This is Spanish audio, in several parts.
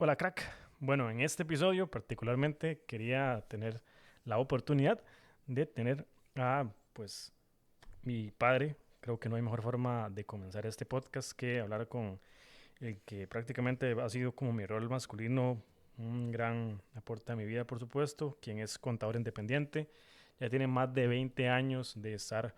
Hola crack. Bueno, en este episodio particularmente quería tener la oportunidad de tener a pues mi padre. Creo que no hay mejor forma de comenzar este podcast que hablar con el que prácticamente ha sido como mi rol masculino, un gran aporte a mi vida, por supuesto, quien es contador independiente. Ya tiene más de 20 años de estar,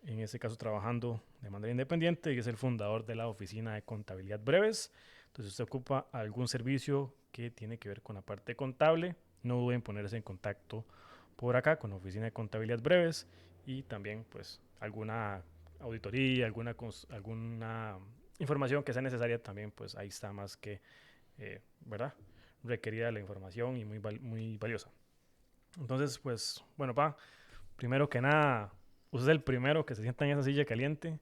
en ese caso, trabajando de manera independiente y es el fundador de la oficina de contabilidad Breves. Entonces, si usted ocupa algún servicio que tiene que ver con la parte contable, no duden en ponerse en contacto por acá con la oficina de contabilidad Breves y también, pues, alguna auditoría, alguna información que sea necesaria también, pues ahí está más que, ¿verdad? Requerida la información y muy valiosa. Entonces, pues, bueno, primero que nada, usted es el primero que se sienta en esa silla caliente,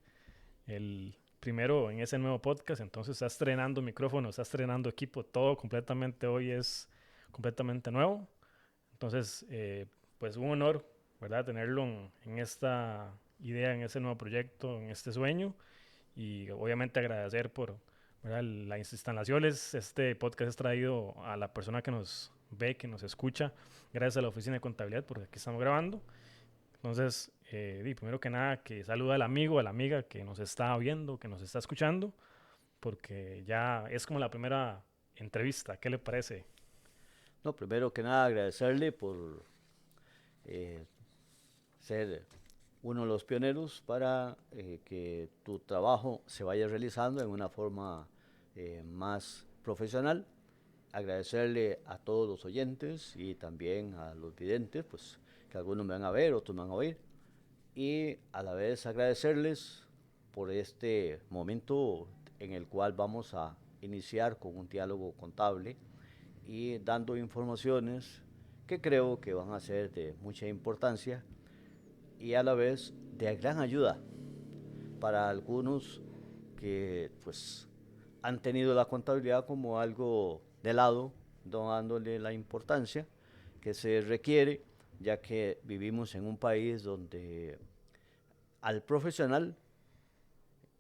el primero en ese nuevo podcast, entonces está estrenando micrófono, está estrenando equipo, todo completamente hoy es completamente nuevo. Entonces, pues un honor, ¿verdad? Tenerlo en esta idea, en ese nuevo proyecto, en este sueño y obviamente agradecer por, ¿verdad?, las instalaciones. Este podcast es traído a la persona que nos ve, que nos escucha, gracias a la oficina de contabilidad, porque aquí estamos grabando. Entonces, primero que nada, que saluda al amigo, a la amiga que nos está viendo, que nos está escuchando, porque ya es como la primera entrevista. ¿Qué le parece? No, primero que nada agradecerle por eh, ser uno de los pioneros para que tu trabajo se vaya realizando en una forma más profesional. Agradecerle a todos los oyentes y también a los videntes, pues que algunos me van a ver, otros me van a oír. Y a la vez agradecerles por este momento en el cual vamos a iniciar con un diálogo contable y dando informaciones que creo que van a ser de mucha importancia y a la vez de gran ayuda para algunos que pues han tenido la contabilidad como algo de lado, no dándole la importancia que se requiere, ya que vivimos en un país donde al profesional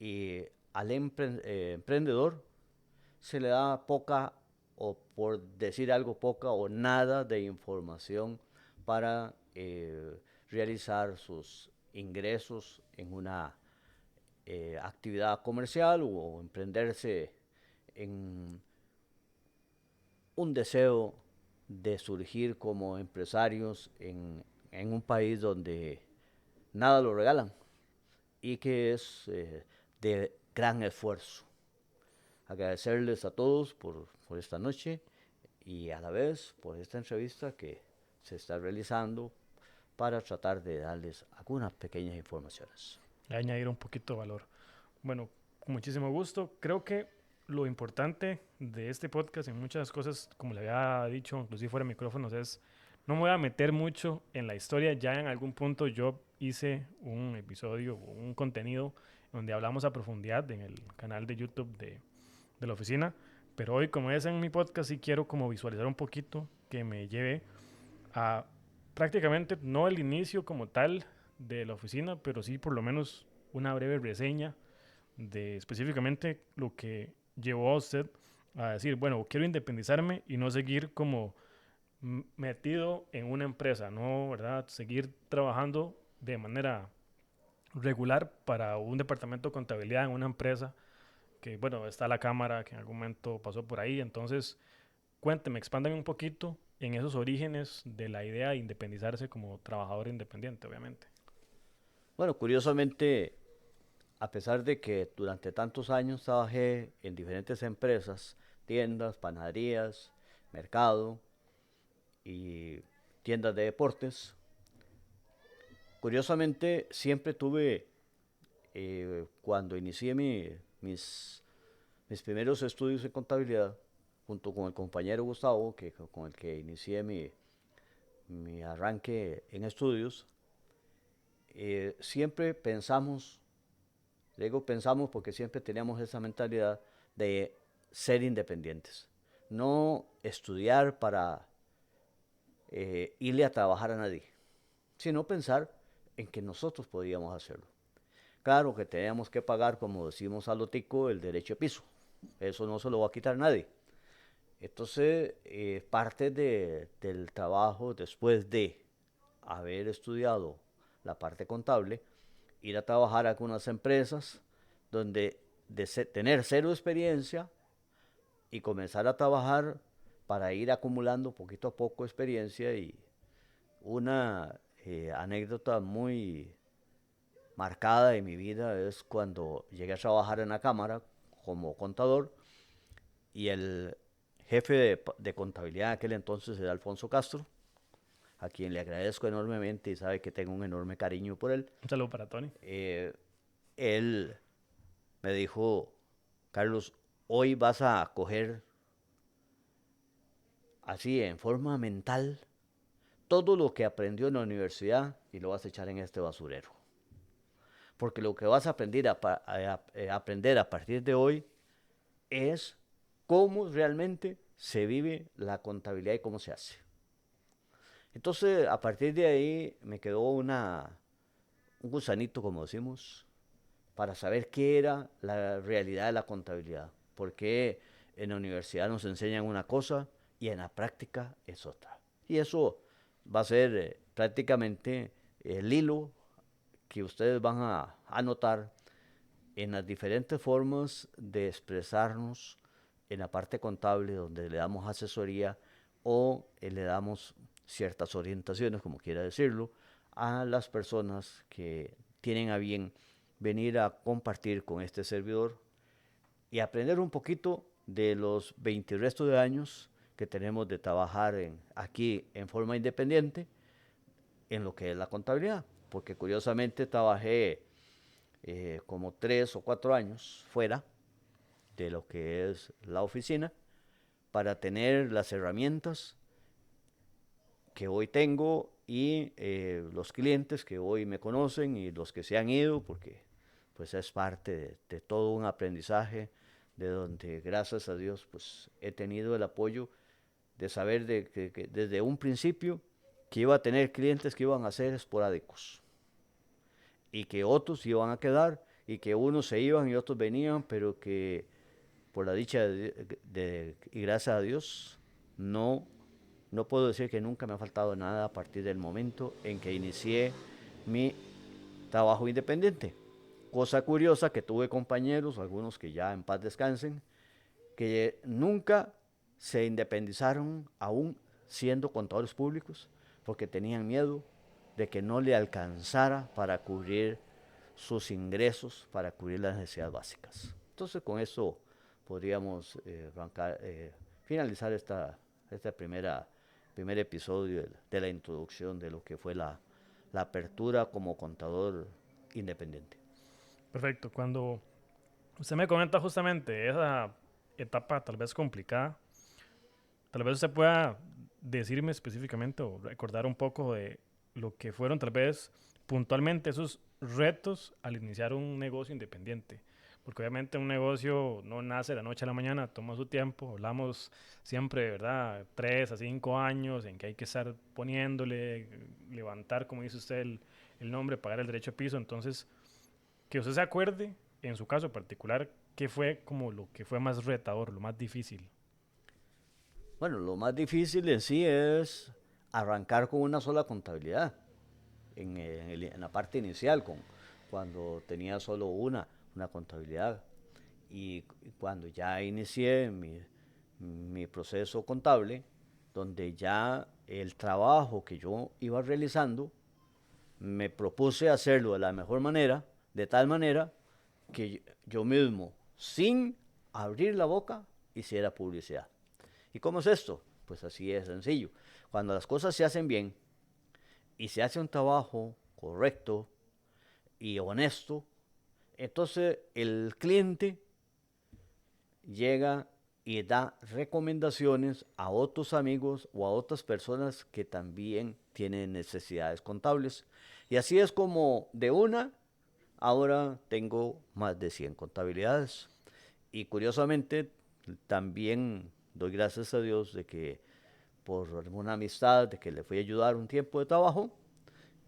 y al emprendedor se le da poca, o por decir algo, poca o nada de información para realizar sus ingresos en una actividad comercial o emprenderse en un deseo de surgir como empresarios en un país donde nada lo regalan y que es de gran esfuerzo. Agradecerles a todos por esta noche y a la vez por esta entrevista que se está realizando para tratar de darles algunas pequeñas informaciones. Añadir un poquito de valor. Bueno, con muchísimo gusto. Creo que lo importante de este podcast en muchas cosas, como le había dicho, inclusive fuera de micrófonos, es no me voy a meter mucho en la historia. Ya en algún punto yo hice un episodio, un contenido donde hablamos a profundidad en el canal de YouTube de la oficina. Pero hoy, como es en mi podcast, sí quiero como visualizar un poquito que me lleve a prácticamente no el inicio como tal de la oficina, pero sí por lo menos una breve reseña de específicamente lo que llevó a usted a decir, bueno, quiero independizarme y no seguir como metido en una empresa, no, ¿verdad? Seguir trabajando de manera regular para un departamento de contabilidad en una empresa que, bueno, está la cámara que en algún momento pasó por ahí. Entonces, cuénteme, expándame un poquito en esos orígenes de la idea de independizarse como trabajador independiente, obviamente. Bueno, curiosamente, a pesar de que durante tantos años trabajé en diferentes empresas, tiendas, panaderías, mercado y tiendas de deportes, curiosamente siempre tuve, cuando inicié mis primeros estudios en contabilidad, junto con el compañero Gustavo, con el que inicié mi arranque en estudios, siempre pensamos, digo pensamos porque siempre teníamos esa mentalidad de ser independientes, no estudiar para irle a trabajar a nadie, sino pensar en que nosotros podíamos hacerlo. Claro que teníamos que pagar, como decimos a lo tico, el derecho de piso. Eso no se lo va a quitar nadie. Entonces, parte del trabajo después de haber estudiado la parte contable, ir a trabajar a algunas empresas donde tener cero experiencia y comenzar a trabajar para ir acumulando poquito a poco experiencia. Y una anécdota muy marcada de mi vida es cuando llegué a trabajar en la cámara como contador, y el jefe de contabilidad en aquel entonces era Alfonso Castro, a quien le agradezco enormemente y sabe que tengo un enorme cariño por él. Un saludo para Tony. Él me dijo: Carlos, hoy vas a coger así en forma mental todo lo que aprendió en la universidad y lo vas a echar en este basurero. Porque lo que vas a aprender a partir de hoy es cómo realmente se vive la contabilidad y cómo se hace. Entonces, a partir de ahí me quedó un gusanito, como decimos, para saber qué era la realidad de la contabilidad. Porque en la universidad nos enseñan una cosa y en la práctica es otra. Y eso va a ser prácticamente el hilo que ustedes van a notar en las diferentes formas de expresarnos en la parte contable, donde le damos asesoría o le damos ciertas orientaciones, como quiera decirlo, a las personas que tienen a bien venir a compartir con este servidor y aprender un poquito de los 20 y resto de años que tenemos de trabajar aquí en forma independiente en lo que es la contabilidad. Porque curiosamente trabajé como 3 o 4 años fuera de lo que es la oficina para tener las herramientas que hoy tengo y los clientes que hoy me conocen y los que se han ido, porque pues es parte de todo un aprendizaje de donde gracias a Dios pues he tenido el apoyo de saber que desde un principio que iba a tener clientes que iban a ser esporádicos y que otros iban a quedar y que unos se iban y otros venían, pero que por la dicha y gracias a Dios no puedo decir que nunca me ha faltado nada a partir del momento en que inicié mi trabajo independiente. Cosa curiosa que tuve compañeros, algunos que ya en paz descansen, que nunca se independizaron aún siendo contadores públicos porque tenían miedo de que no le alcanzara para cubrir sus ingresos, para cubrir las necesidades básicas. Entonces con eso podríamos finalizar esta primer episodio de la introducción de lo que fue la apertura como contador independiente. Perfecto. Cuando usted me comenta justamente esa etapa tal vez complicada, tal vez usted pueda decirme específicamente o recordar un poco de lo que fueron tal vez puntualmente esos retos al iniciar un negocio independiente. Porque obviamente un negocio no nace de la noche a la mañana, toma su tiempo. Hablamos siempre, ¿verdad? 3 a 5 años en que hay que estar poniéndole, levantar, como dice usted, el nombre, pagar el derecho de piso. Entonces, que usted se acuerde, en su caso particular, qué fue como lo que fue más retador, lo más difícil. Bueno, lo más difícil en sí es arrancar con una sola contabilidad en la parte inicial, cuando tenía solo una contabilidad. Y cuando ya inicié mi proceso contable, donde ya el trabajo que yo iba realizando, me propuse hacerlo de la mejor manera, de tal manera que yo mismo, sin abrir la boca, hiciera publicidad. ¿Y cómo es esto? Pues así es sencillo. Cuando las cosas se hacen bien y se hace un trabajo correcto y honesto, entonces el cliente llega y da recomendaciones a otros amigos o a otras personas que también tienen necesidades contables. Y así es como de una, ahora tengo más de 100 contabilidades. Y curiosamente, también doy gracias a Dios de que por alguna amistad, de que le fui a ayudar un tiempo de trabajo,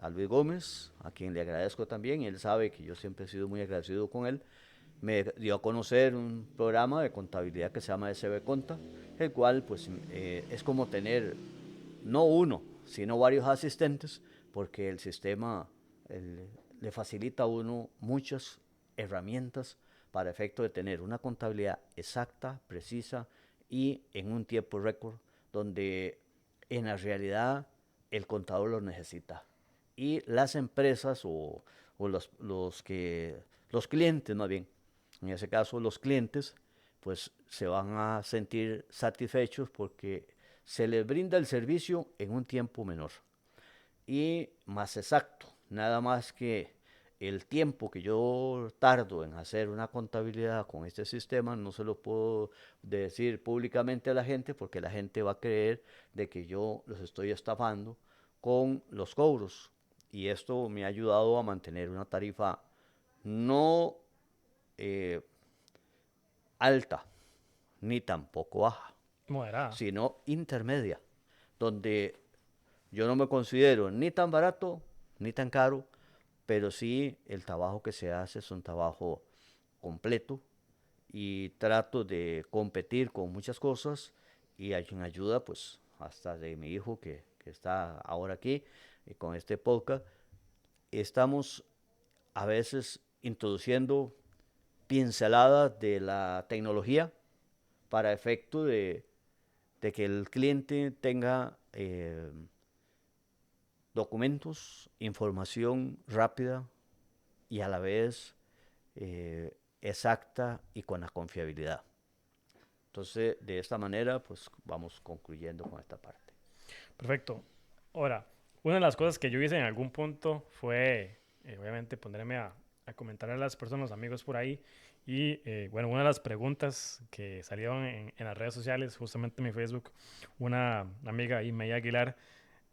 a Luis Gómez, a quien le agradezco también, y él sabe que yo siempre he sido muy agradecido con él, me dio a conocer un programa de contabilidad que se llama SB Conta, el cual pues es como tener no uno, sino varios asistentes, porque el sistema le facilita a uno muchas herramientas para efecto de tener una contabilidad exacta, precisa y en un tiempo récord, donde en la realidad el contador lo necesita. Y las empresas o los clientes más bien, en ese caso los clientes, pues se van a sentir satisfechos porque se les brinda el servicio en un tiempo menor y más exacto. Nada más que el tiempo que yo tardo en hacer una contabilidad con este sistema no se lo puedo decir públicamente a la gente porque la gente va a creer de que yo los estoy estafando con los cobros. Y esto me ha ayudado a mantener una tarifa no eh, alta ni tampoco baja, Moderada. sino intermedia, donde yo no me considero ni tan barato ni tan caro, pero sí el trabajo que se hace es un trabajo completo y trato de competir con muchas cosas y hay una ayuda pues hasta de mi hijo que está ahora aquí y con este podcast estamos a veces introduciendo pinceladas de la tecnología para efecto de que el cliente tenga documentos, información rápida y a la vez exacta y con la confiabilidad. Entonces, de esta manera, pues vamos concluyendo con esta parte. Perfecto. Ahora, una de las cosas que yo hice en algún punto fue, obviamente, ponerme a comentar a las personas, amigos por ahí. Y bueno, una de las preguntas que salieron en las redes sociales, justamente en mi Facebook, una amiga ahí, Meya Aguilar,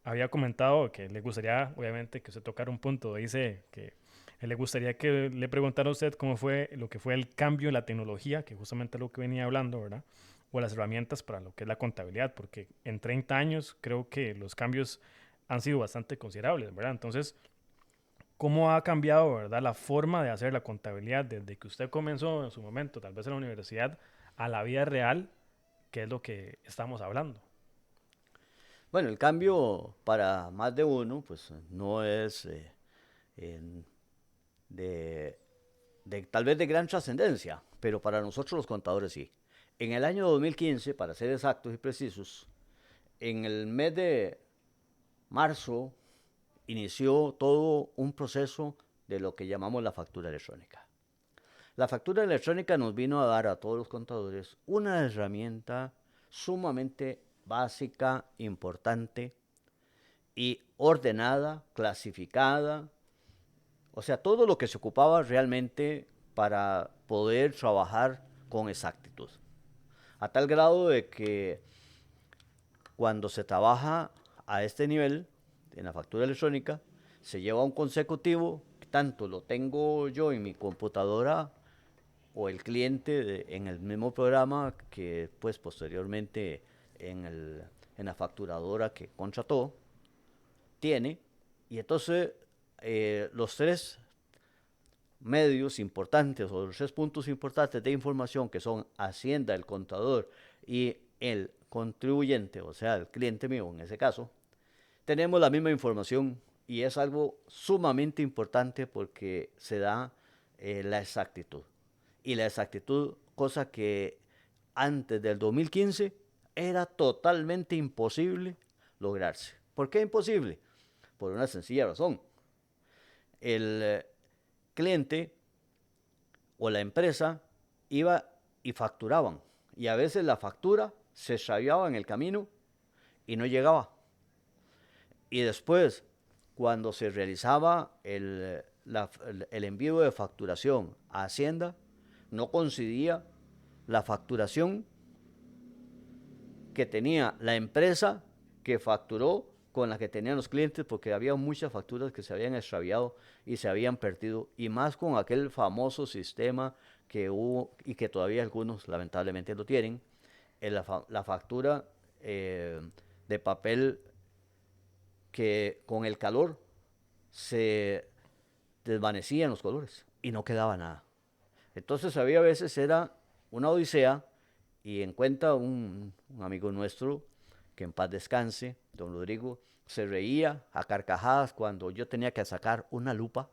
había comentado que le gustaría, obviamente, que usted tocara un punto. Dice que le gustaría que le preguntara a usted cómo fue lo que fue el cambio en la tecnología, que justamente es lo que venía hablando, ¿verdad? O las herramientas para lo que es la contabilidad, porque en 30 años creo que los cambios han sido bastante considerables, ¿verdad? Entonces, ¿cómo ha cambiado, verdad, la forma de hacer la contabilidad desde que usted comenzó en su momento, tal vez en la universidad, a la vida real, que es lo que estamos hablando? Bueno, el cambio para más de uno, pues no es en- de, tal vez de gran trascendencia, pero para nosotros los contadores sí. En el año 2015, para ser exactos y precisos, en el mes de marzo inició todo un proceso de lo que llamamos la factura electrónica. La factura electrónica nos vino a dar a todos los contadores una herramienta sumamente básica, importante y ordenada, clasificada, o sea, todo lo que se ocupaba realmente para poder trabajar con exactitud. A tal grado de que cuando se trabaja a este nivel, en la factura electrónica, se lleva un consecutivo, tanto lo tengo yo en mi computadora o el cliente en el mismo programa que pues posteriormente en la facturadora que contrató tiene. Y entonces los tres medios importantes o los tres puntos importantes de información que son Hacienda, el contador y el contribuyente, o sea, el cliente mío en ese caso, tenemos la misma información y es algo sumamente importante porque se da la exactitud. Y la exactitud, cosa que antes del 2015 era totalmente imposible lograrse. ¿Por qué imposible? Por una sencilla razón. El cliente o la empresa iba y facturaban. Y a veces la factura se extraviaba en el camino y no llegaba. Y después, cuando se realizaba el envío de facturación a Hacienda, no coincidía la facturación que tenía la empresa que facturó con la que tenían los clientes porque había muchas facturas que se habían extraviado y se habían perdido y más con aquel famoso sistema que hubo y que todavía algunos lamentablemente lo tienen, la factura de papel que con el calor se desvanecían los colores y no quedaba nada. Entonces había veces era una odisea y en cuenta un amigo nuestro, que en paz descanse, don Rodrigo, se reía a carcajadas cuando yo tenía que sacar una lupa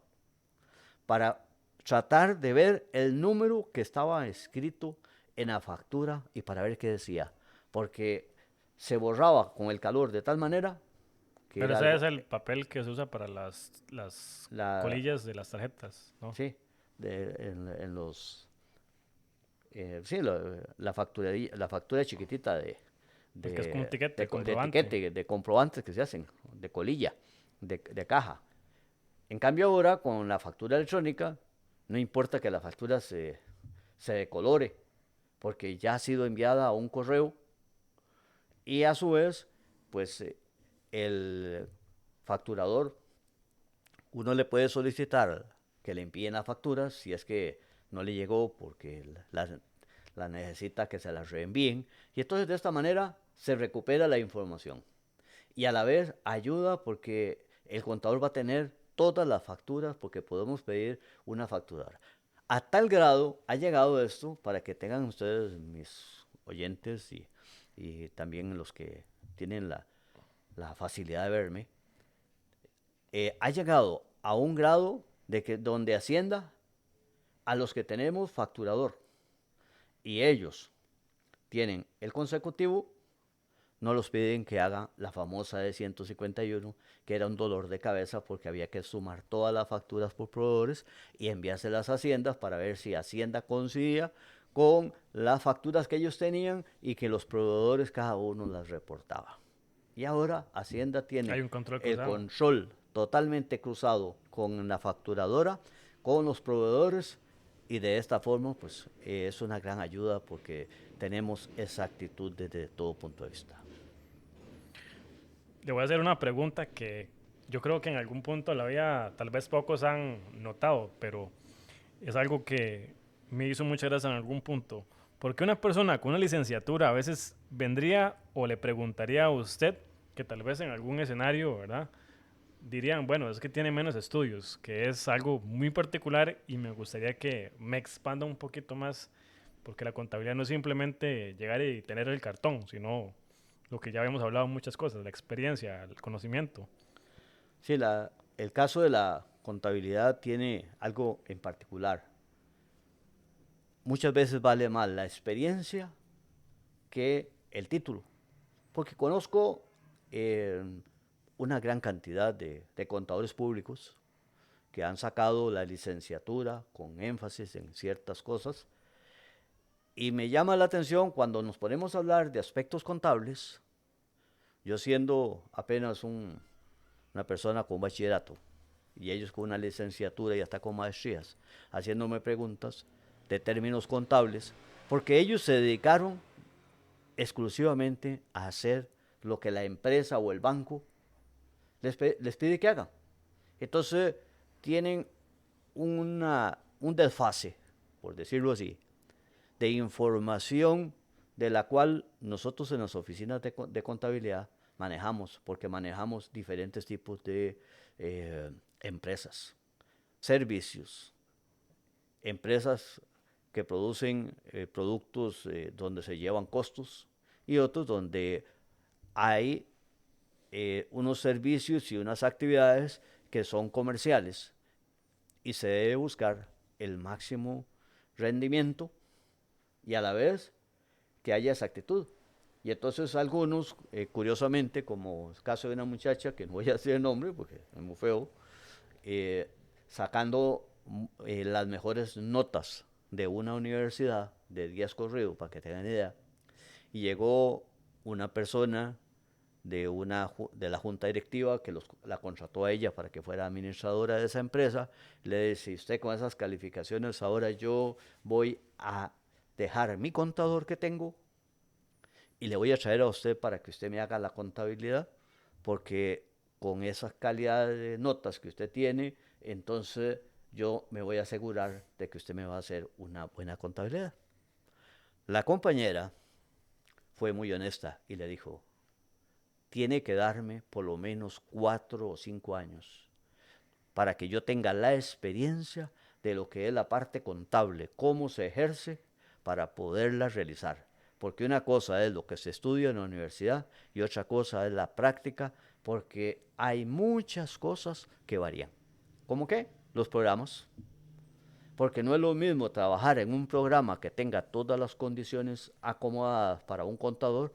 para tratar de ver el número que estaba escrito en la factura y para ver qué decía, porque se borraba con el calor de tal manera que Pero era ese es algo, el papel que se usa para las la, colillas de las tarjetas, ¿no? sí, en los, sí, la factura chiquitita El que es como un de, tiquete, de comprobante. etiquete, de comprobantes que se hacen, de colilla, de caja. En cambio ahora con la factura electrónica, no importa que la factura se decolore, porque ya ha sido enviada a un correo y a su vez, pues el facturador, uno le puede solicitar que le envíen la factura si es que no le llegó porque la necesita que se la reenvíen. Y entonces de esta manera se recupera la información. Y a la vez ayuda porque el contador va a tener todas las facturas porque podemos pedir una factura. A tal grado ha llegado esto para que tengan ustedes, mis oyentes y también los que tienen la facilidad de verme, ha llegado a un grado de que donde Hacienda, a los que tenemos facturador y ellos tienen el consecutivo, no los piden que hagan la famosa de 151, que era un dolor de cabeza porque había que sumar todas las facturas por proveedores y enviárselas a Hacienda para ver si Hacienda coincidía con las facturas que ellos tenían y que los proveedores cada uno las reportaba. Y ahora Hacienda Hay tiene un control el cruzado. control totalmente cruzado con la facturadora, con los proveedores y de esta forma pues es una gran ayuda porque tenemos exactitud desde todo punto de vista. Le voy a hacer una pregunta que yo creo que en algún punto la vida tal vez pocos han notado, pero es algo que me hizo mucha gracia en algún punto. ¿Por qué una persona con una licenciatura a veces vendría o le preguntaría a usted que tal vez en algún escenario, ¿verdad? Dirían, bueno, es que tiene menos estudios, que es algo muy particular y me gustaría que me expanda un poquito más, porque la contabilidad no es simplemente llegar y tener el cartón, sino lo que ya habíamos hablado muchas cosas, la experiencia, el conocimiento. Sí, el caso de la contabilidad tiene algo en particular. Muchas veces vale más la experiencia que el título, porque conozco eh, una gran cantidad de contadores públicos que han sacado la licenciatura con énfasis en ciertas cosas y me llama la atención cuando nos ponemos a hablar de aspectos contables, yo siendo apenas una persona con bachillerato y ellos con una licenciatura y hasta con maestrías, haciéndome preguntas de términos contables, porque ellos se dedicaron exclusivamente a hacer lo que la empresa o el banco les pide que hagan. Entonces tienen un desfase, por decirlo así, de información de la cual nosotros en las oficinas de contabilidad manejamos, porque manejamos diferentes tipos de empresas, servicios, empresas que producen productos donde se llevan costos y otros donde hay unos servicios y unas actividades que son comerciales y se debe buscar el máximo rendimiento y a la vez que haya exactitud. Y entonces algunos, curiosamente, como el caso de una muchacha, que no voy a decir el nombre porque es muy feo, eh, sacando las mejores notas de una universidad de días corridos, para que tengan idea, y llegó una persona de la junta directiva que la contrató a ella para que fuera administradora de esa empresa, le dice, usted con esas calificaciones ahora yo voy a dejar mi contador que tengo y le voy a traer a usted para que usted me haga la contabilidad, porque con esas calidades de notas que usted tiene, entonces yo me voy a asegurar de que usted me va a hacer una buena contabilidad. La compañera fue muy honesta y le dijo, tiene que darme por lo menos 4 o 5 años para que yo tenga la experiencia de lo que es la parte contable, cómo se ejerce para poderla realizar. porque una cosa es lo que se estudia en la universidad y otra cosa es la práctica, porque hay muchas cosas que varían. ¿Cómo qué? Los programas. Porque no es lo mismo trabajar en un programa que tenga todas las condiciones acomodadas para un contador,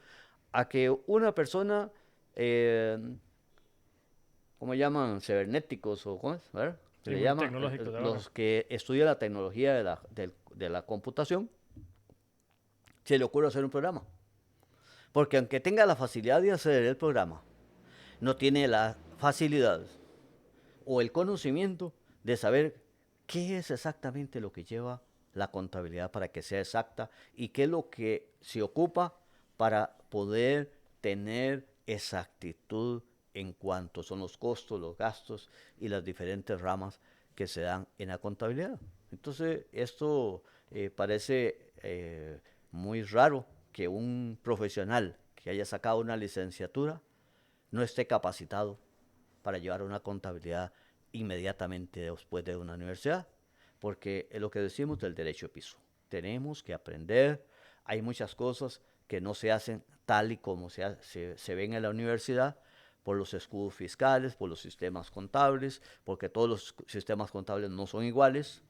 a que una persona, eh, ¿cómo llaman? Cibernéticos o ¿cómo es? ¿Verdad? Se Sí, le muy llama, tecnológicos de ahora. los que estudian la tecnología de la computación, se le ocurre hacer un programa. Porque aunque tenga la facilidad de hacer el programa, no tiene la facilidad o el conocimiento de saber qué es exactamente lo que lleva la contabilidad para que sea exacta y qué es lo que se ocupa para poder tener exactitud en cuanto son los costos, los gastos y las diferentes ramas que se dan en la contabilidad. Entonces, esto parece muy raro que un profesional que haya sacado una licenciatura no esté capacitado para llevar una contabilidad inmediatamente después de una universidad, porque es lo que decimos del derecho de piso. Tenemos que aprender, hay muchas cosas que no se hacen tal y como se ven en la universidad, por los escudos fiscales, por los sistemas contables, porque todos los sistemas contables no son iguales.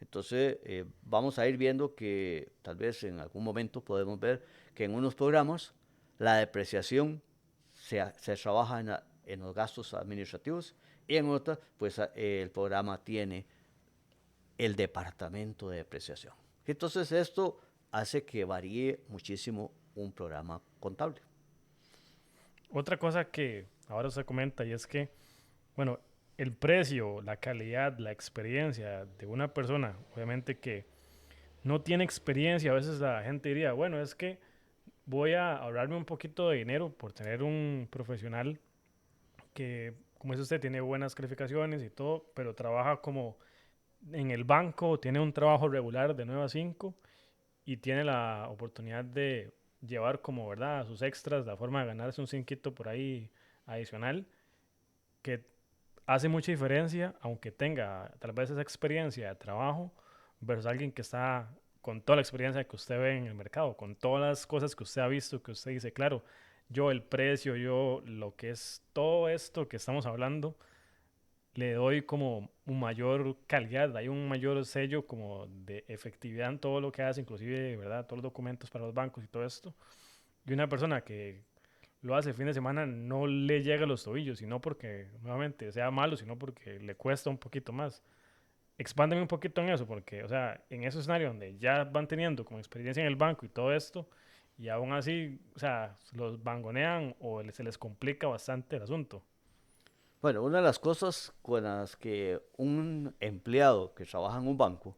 Entonces, vamos a ir viendo que tal vez en algún momento podemos ver que en unos programas la depreciación se trabaja en los gastos administrativos y en otras, pues el programa tiene el departamento de depreciación. Entonces, esto hace que varíe muchísimo un programa contable. Otra cosa que ahora se comenta y es que, bueno, el precio, la calidad, la experiencia de una persona, obviamente que no tiene experiencia, a veces la gente diría, bueno, es que voy a ahorrarme un poquito de dinero por tener un profesional que, como dice usted, tiene buenas calificaciones y todo, pero trabaja como en el banco, tiene un trabajo regular de 9 a 5 y tiene la oportunidad de llevar como, ¿verdad?, sus extras, la forma de ganarse un cinquito por ahí adicional, que hace mucha diferencia, aunque tenga tal vez esa experiencia de trabajo, versus alguien que está con toda la experiencia que usted ve en el mercado, con todas las cosas que usted ha visto, que usted dice, claro, yo el precio, yo lo que es todo esto que estamos hablando, le doy como un mayor calidad, hay un mayor sello como de efectividad en todo lo que hace, inclusive, ¿verdad? Todos los documentos para los bancos y todo esto. Y una persona que lo hace el fin de semana no le llega a los tobillos, y no porque nuevamente sea malo, sino porque le cuesta un poquito más. Expándeme un poquito en eso, porque, o sea, en ese escenario donde ya van teniendo como experiencia en el banco y todo esto, y aún así, o sea, los bangonean o se les complica bastante el asunto. Bueno, una de las cosas con las que un empleado que trabaja en un banco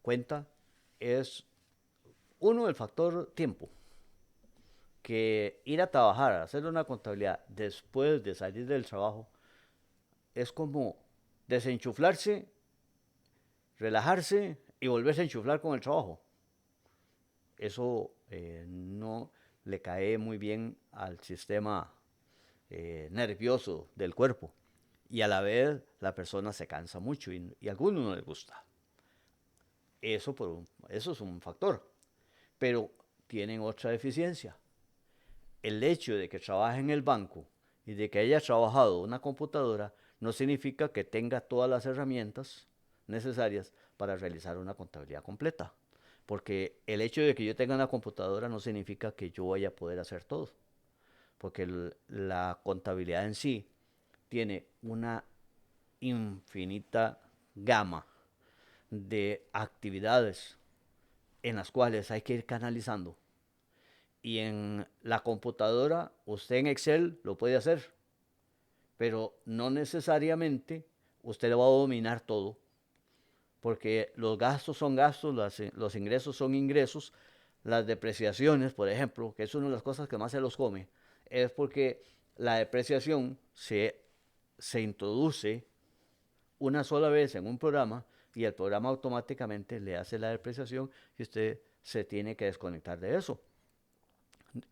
cuenta es, uno, el factor tiempo, que ir a trabajar, a hacer una contabilidad después de salir del trabajo, es como desenchuflarse, relajarse y volverse a enchuflar con el trabajo. Eso no le cae muy bien al sistema nervioso del cuerpo. Y a la vez la persona se cansa mucho y a algunos no les gusta. Eso es un factor. Pero tienen otra deficiencia. El hecho de que trabaje en el banco y de que haya trabajado una computadora no significa que tenga todas las herramientas necesarias para realizar una contabilidad completa. Porque el hecho de que yo tenga una computadora no significa que yo vaya a poder hacer todo. Porque la contabilidad en sí tiene una infinita gama de actividades en las cuales hay que ir canalizando. Y en la computadora, usted en Excel lo puede hacer, pero no necesariamente usted lo va a dominar todo, porque los gastos son gastos, los ingresos son ingresos, las depreciaciones, por ejemplo, que es una de las cosas que más se los come, es porque la depreciación se introduce una sola vez en un programa y el programa automáticamente le hace la depreciación y usted se tiene que desconectar de eso.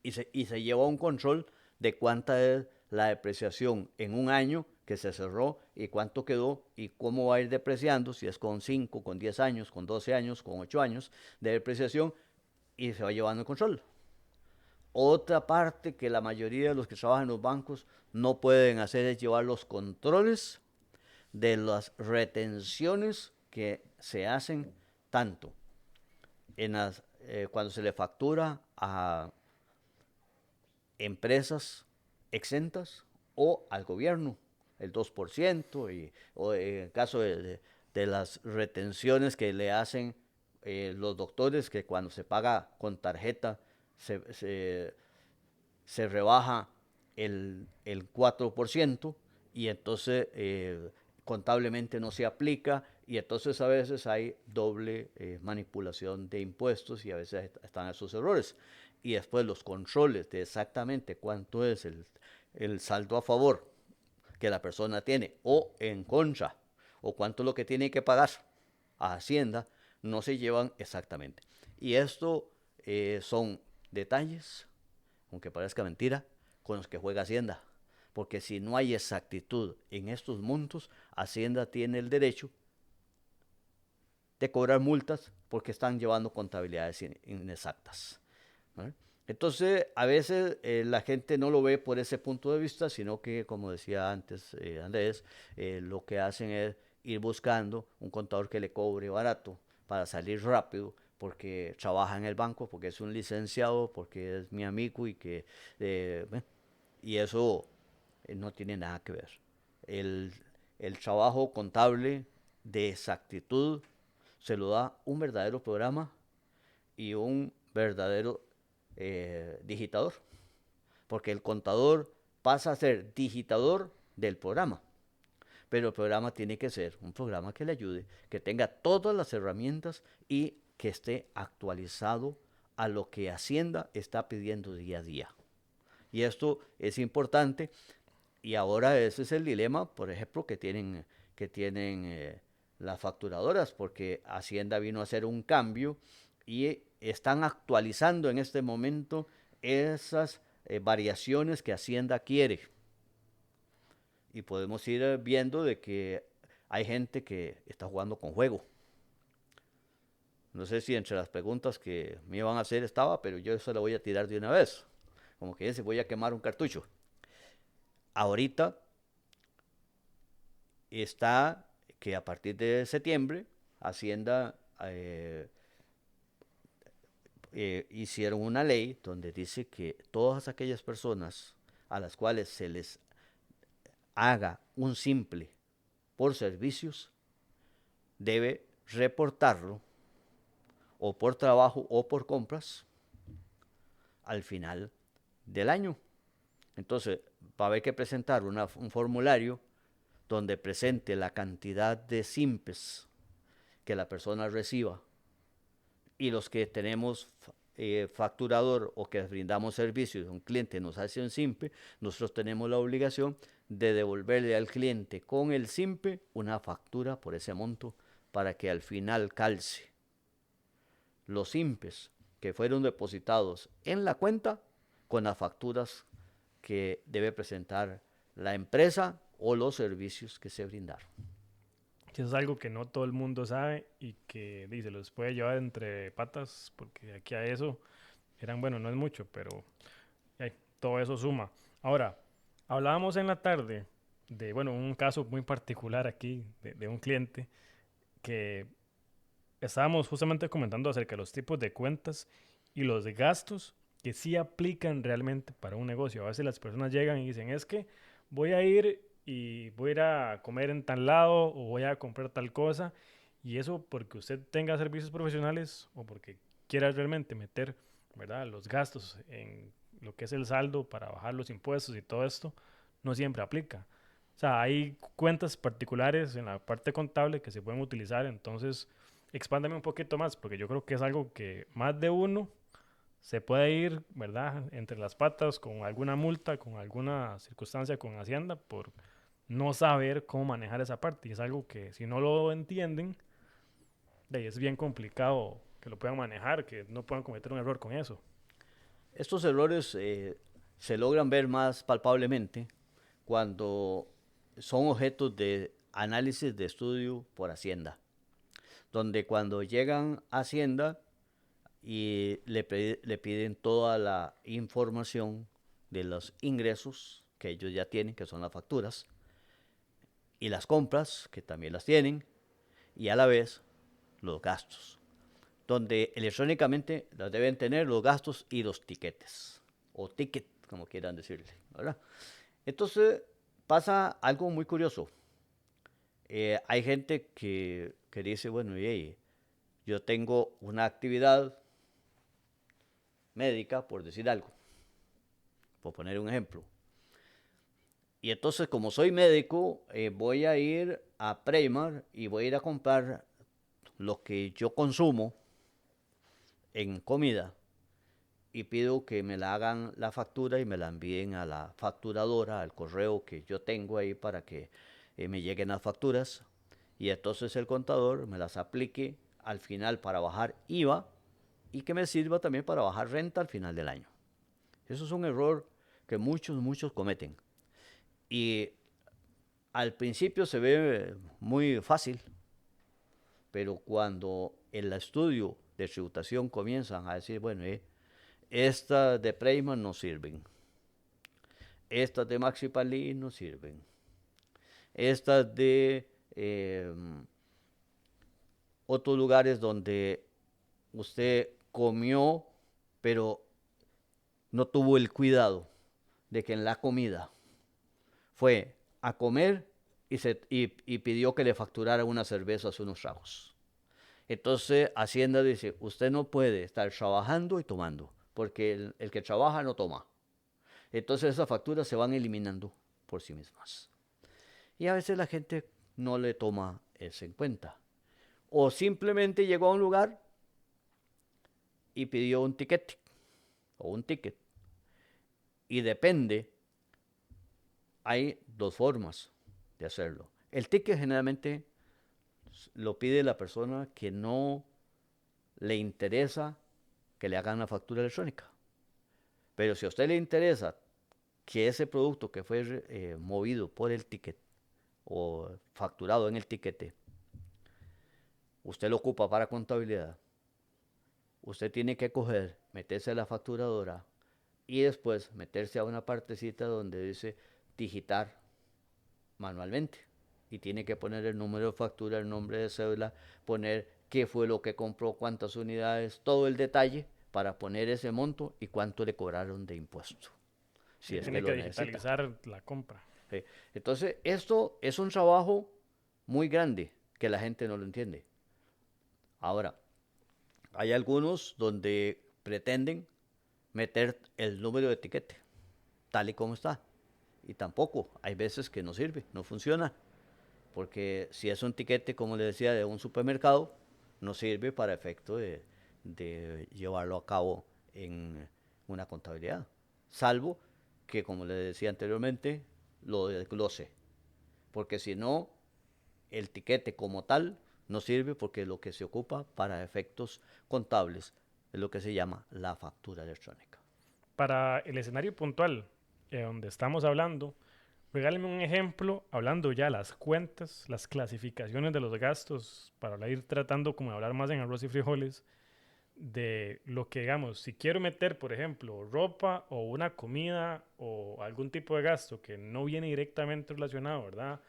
Y se lleva un control de cuánta es la depreciación en un año que se cerró y cuánto quedó y cómo va a ir depreciando, si es con 5, con 10 años, con 12 años, con 8 años de depreciación, y se va llevando el control. Otra parte que la mayoría de los que trabajan en los bancos no pueden hacer es llevar los controles de las retenciones que se hacen tanto cuando se le factura a empresas exentas o al gobierno, el 2%, o en el caso de las retenciones que le hacen los doctores, que cuando se paga con tarjeta se rebaja el 4% y entonces contablemente no se aplica y entonces a veces hay doble manipulación de impuestos y a veces están esos errores. Y después los controles de exactamente cuánto es el saldo a favor que la persona tiene o en contra o cuánto es lo que tiene que pagar a Hacienda no se llevan exactamente. Y esto son detalles, aunque parezca mentira, con los que juega Hacienda. Porque si no hay exactitud en estos montos, Hacienda tiene el derecho de cobrar multas porque están llevando contabilidades inexactas. ¿Vale? Entonces, a veces la gente no lo ve por ese punto de vista, sino que, como decía antes Andrés, lo que hacen es ir buscando un contador que le cobre barato para salir rápido, porque trabaja en el banco, porque es un licenciado, porque es mi amigo y eso no tiene nada que ver. El, el trabajo contable de exactitud se lo da un verdadero programa y un verdadero digitador, porque el contador pasa a ser digitador del programa, pero el programa tiene que ser un programa que le ayude, que tenga todas las herramientas y que esté actualizado a lo que Hacienda está pidiendo día a día. Y esto es importante y ahora ese es el dilema, por ejemplo, que tienen las facturadoras, porque Hacienda vino a hacer un cambio y están actualizando en este momento esas variaciones que Hacienda quiere. Y podemos ir viendo de que hay gente que está jugando con juego. No sé si entre las preguntas que me iban a hacer estaba, pero yo se la voy a tirar de una vez. Como que dice, voy a quemar un cartucho. Ahorita está que a partir de septiembre Hacienda hicieron una ley donde dice que todas aquellas personas a las cuales se les haga un simple por servicios debe reportarlo o por trabajo o por compras al final del año. Entonces va a haber que presentar un formulario donde presente la cantidad de simples que la persona reciba y los que tenemos facturador o que brindamos servicios, un cliente nos hace un simpe, nosotros tenemos la obligación de devolverle al cliente con el simpe una factura por ese monto para que al final calce los simpes que fueron depositados en la cuenta con las facturas que debe presentar la empresa o los servicios que se brindaron. Que eso es algo que no todo el mundo sabe y que dice, los puede llevar entre patas, porque de aquí a eso eran, bueno, no es mucho, pero todo eso suma. Ahora, hablábamos en la tarde de, bueno, un caso muy particular aquí de un cliente que estábamos justamente comentando acerca de los tipos de cuentas y los gastos que sí aplican realmente para un negocio. A veces las personas llegan y dicen, es que voy a ir y voy a ir a comer en tal lado o voy a comprar tal cosa. Y eso porque usted tenga servicios profesionales o porque quiera realmente meter, ¿verdad?, los gastos en lo que es el saldo para bajar los impuestos y todo esto, no siempre aplica. O sea, hay cuentas particulares en la parte contable que se pueden utilizar, entonces expándame un poquito más, porque yo creo que es algo que más de uno se puede ir, ¿verdad?, entre las patas con alguna multa, con alguna circunstancia con Hacienda por no saber cómo manejar esa parte. Y es algo que si no lo entienden, es bien complicado que lo puedan manejar, que no puedan cometer un error con eso. Estos errores se logran ver más palpablemente cuando son objetos de análisis de estudio por Hacienda, donde cuando llegan a Hacienda y le piden toda la información de los ingresos que ellos ya tienen, que son las facturas, y las compras, que también las tienen, y a la vez los gastos, donde electrónicamente las deben tener los gastos y los tiquetes, o ticket, como quieran decirle, ¿verdad? Entonces pasa algo muy curioso. Hay gente que dice, bueno, hey, yo tengo una actividad médica, por decir algo, por poner un ejemplo. Y entonces, como soy médico, voy a ir a Preymar y voy a ir a comprar lo que yo consumo en comida y pido que me la hagan la factura y me la envíen a la facturadora, al correo que yo tengo ahí para que me lleguen las facturas. Y entonces el contador me las aplique al final para bajar IVA y que me sirva también para bajar renta al final del año. Eso es un error que muchos cometen. Y al principio se ve muy fácil, pero cuando el estudio de tributación comienzan a decir, bueno, estas de Preyman no sirven, estas de Maxi Palí no sirven, estas de otros lugares donde usted comió, pero no tuvo el cuidado de que en la comida fue a comer y pidió que le facturara unas cervezas, unos tragos. Entonces Hacienda dice, usted no puede estar trabajando y tomando, porque el que trabaja no toma. Entonces esas facturas se van eliminando por sí mismas. Y a veces la gente no le toma eso en cuenta. O simplemente llegó a un lugar y pidió un ticket o un ticket. Y depende, hay dos formas de hacerlo. El ticket generalmente lo pide la persona que no le interesa que le hagan la factura electrónica. Pero si a usted le interesa que ese producto que fue movido por el ticket o facturado en el tiquete, usted lo ocupa para contabilidad, usted tiene que coger, meterse a la facturadora y después meterse a una partecita donde dice digitar manualmente. Y tiene que poner el número de factura, el nombre de cédula, poner qué fue lo que compró, cuántas unidades, todo el detalle para poner ese monto y cuánto le cobraron de impuesto, si Y es que tiene que lo necesita. digitalizar la compra. Entonces, esto es un trabajo muy grande que la gente no lo entiende. Ahora, hay algunos donde pretenden meter el número de etiquete, tal y como está. Y tampoco, hay veces que no sirve, no funciona. Porque si es un tiquete, como le decía, de un supermercado, no sirve para efecto de llevarlo a cabo en una contabilidad. Salvo que, como le decía anteriormente, lo desglose. Porque si no, el tiquete como tal no sirve porque lo que se ocupa para efectos contables es lo que se llama la factura electrónica. Para el escenario puntual donde estamos hablando, regáleme un ejemplo, hablando ya las cuentas, las clasificaciones de los gastos, para ir tratando como de hablar más en arroz y frijoles, de lo que digamos, si quiero meter, por ejemplo, ropa o una comida o algún tipo de gasto que no viene directamente relacionado, ¿verdad?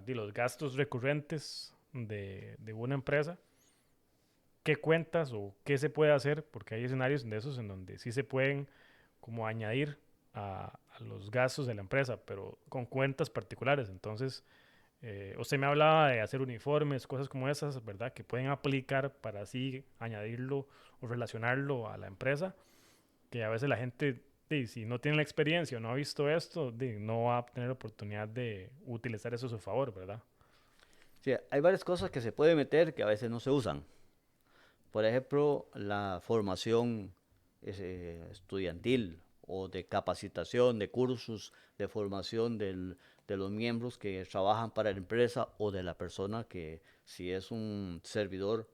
De los gastos recurrentes de una empresa, ¿qué cuentas o qué se puede hacer? Porque hay escenarios de esos en donde sí se pueden como añadir a los gastos de la empresa, pero con cuentas particulares. Entonces, usted me hablaba de hacer uniformes, cosas como esas, ¿verdad? Que pueden aplicar para así añadirlo o relacionarlo a la empresa, que a veces la gente, si no tiene la experiencia o no ha visto esto, no va a tener oportunidad de utilizar eso a su favor, ¿verdad? Sí, hay varias cosas que se pueden meter que a veces no se usan. Por ejemplo, la formación estudiantil o de capacitación, de cursos, de formación de los miembros que trabajan para la empresa o de la persona que, si es un servidor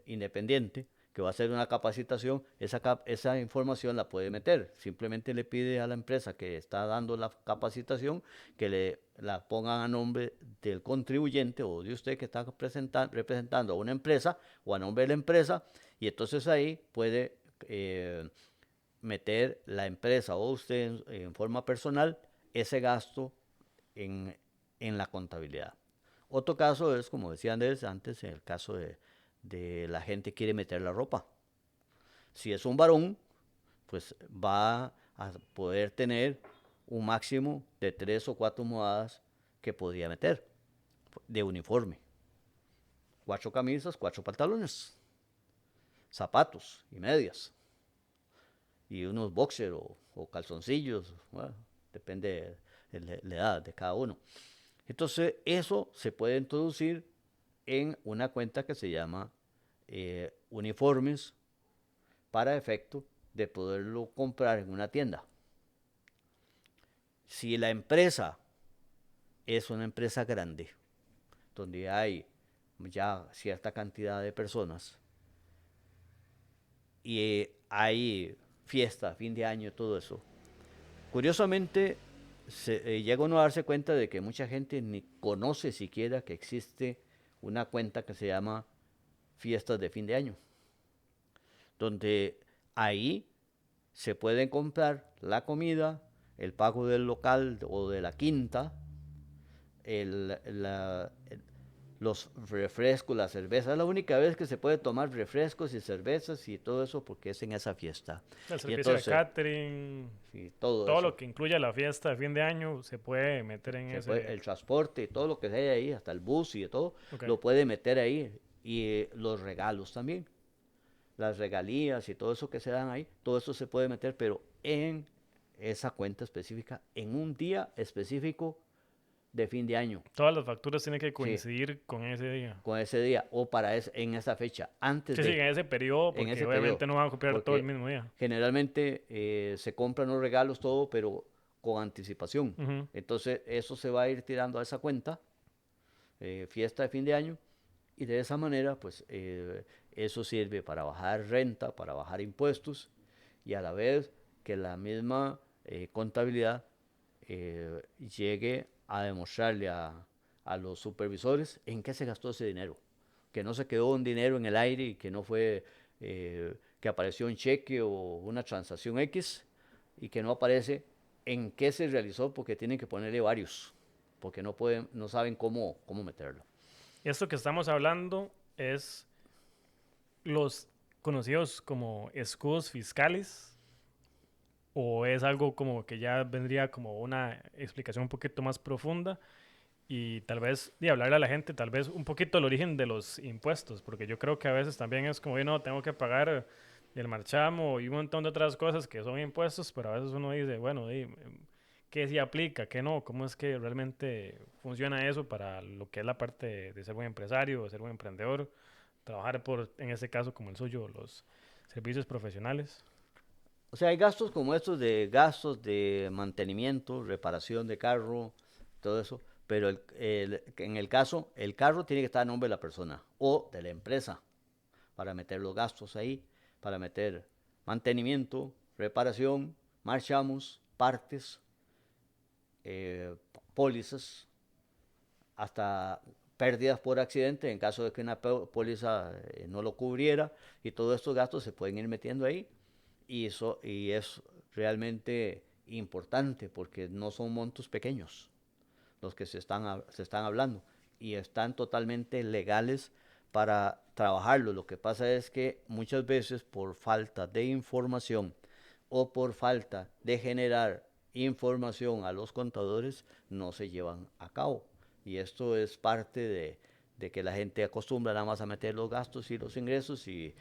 independiente, que va a hacer una capacitación, esa información la puede meter. Simplemente le pide a la empresa que está dando la capacitación que la pongan a nombre del contribuyente o de usted que está representando a una empresa o a nombre de la empresa, y entonces ahí puede meter la empresa o usted en forma personal ese gasto en, en la contabilidad. Otro caso es, como decía Andrés antes, el caso de la gente que quiere meter la ropa. Si es un varón, pues va a poder tener un máximo de 3 o 4 mudadas que podría meter de uniforme. 4 camisas, 4 pantalones, zapatos y medias. Y unos boxers o calzoncillos, bueno, depende de la edad de cada uno. Entonces, eso se puede introducir en una cuenta que se llama uniformes para efecto de poderlo comprar en una tienda. Si la empresa es una empresa grande, donde hay ya cierta cantidad de personas y hay fiesta, fin de año, todo eso, curiosamente llega uno a darse cuenta de que mucha gente ni conoce siquiera que existe una cuenta que se llama fiestas de fin de año, donde ahí se pueden comprar la comida, el pago del local o de la quinta, los refrescos, la cerveza. Es la única vez que se puede tomar refrescos y cervezas y todo eso porque es en esa fiesta. El Y servicio de entonces, catering, sí, todo todo eso. lo que incluya la fiesta de fin de año se puede meter en El ese... transporte y todo lo que hay ahí, hasta el bus y todo, Ok. lo puede meter ahí. Y los regalos también. Las regalías y todo eso que se dan ahí, todo eso se puede meter, pero en esa cuenta específica, en un día específico de fin de año. Todas las facturas tienen que Sí, coincidir con ese día. con ese día o en esa fecha, antes Sí, sí, de, en ese periodo, en porque ese periodo. obviamente no van a copiar todo el Porque mismo día. generalmente se compran los regalos, todo, pero con anticipación. Ujú. Entonces eso se va a ir tirando a esa cuenta, fiesta de fin de año, y de esa manera, pues eso sirve para bajar renta, para bajar impuestos, y a la vez que la misma contabilidad llegue a demostrarle a los supervisores en qué se gastó ese dinero. Que no se quedó un dinero en el aire y que no fue que apareció un cheque o una transacción X y que no aparece en qué se realizó porque tienen que ponerle varios, porque no saben cómo meterlo. Esto que estamos hablando es los conocidos como escudos fiscales, o es algo como que ya vendría como una explicación un poquito más profunda y tal vez de hablarle a la gente, tal vez un poquito el origen de los impuestos, porque yo creo que a veces también es como, no, tengo que pagar el marchamo y un montón de otras cosas que son impuestos, pero a veces uno dice, bueno, ¿qué sí aplica, qué no? ¿Cómo es que realmente funciona eso para lo que es la parte de ser buen empresario, de ser buen emprendedor, trabajar por, en este caso como el suyo, los servicios profesionales? O sea, hay gastos como estos de gastos de mantenimiento, reparación de carro, todo eso, pero en el caso, el carro tiene que estar a nombre de la persona o de la empresa para meter los gastos ahí, para meter mantenimiento, reparación, marchamos, partes, pólizas, hasta pérdidas por accidente en caso de que una póliza no lo cubriera, y todos estos gastos se pueden ir metiendo ahí, y es realmente importante porque no son montos pequeños los que se están hablando y están totalmente legales para trabajarlo. Lo que pasa es que muchas veces por falta de información o por falta de generar información a los contadores no se llevan a cabo. Y esto es parte de que la gente acostumbra nada más a meter los gastos y los ingresos y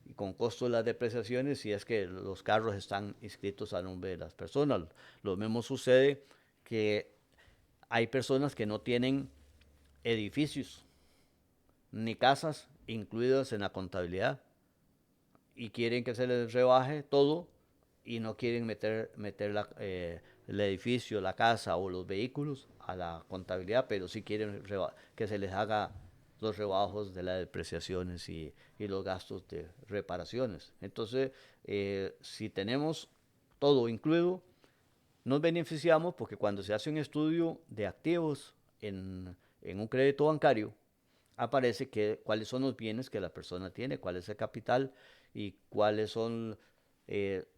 y con costo de las depreciaciones si es que los carros están inscritos a nombre de las personas. Lo mismo sucede que hay personas que no tienen edificios ni casas incluidas en la contabilidad y quieren que se les rebaje todo y no quieren meter el edificio, la casa o los vehículos a la contabilidad, pero sí quieren que se les haga los rebajos de las depreciaciones y los gastos de reparaciones. Entonces, si tenemos todo incluido, nos beneficiamos porque cuando se hace un estudio de activos en un crédito bancario, aparece cuáles son los bienes que la persona tiene, cuál es el capital y cuáles son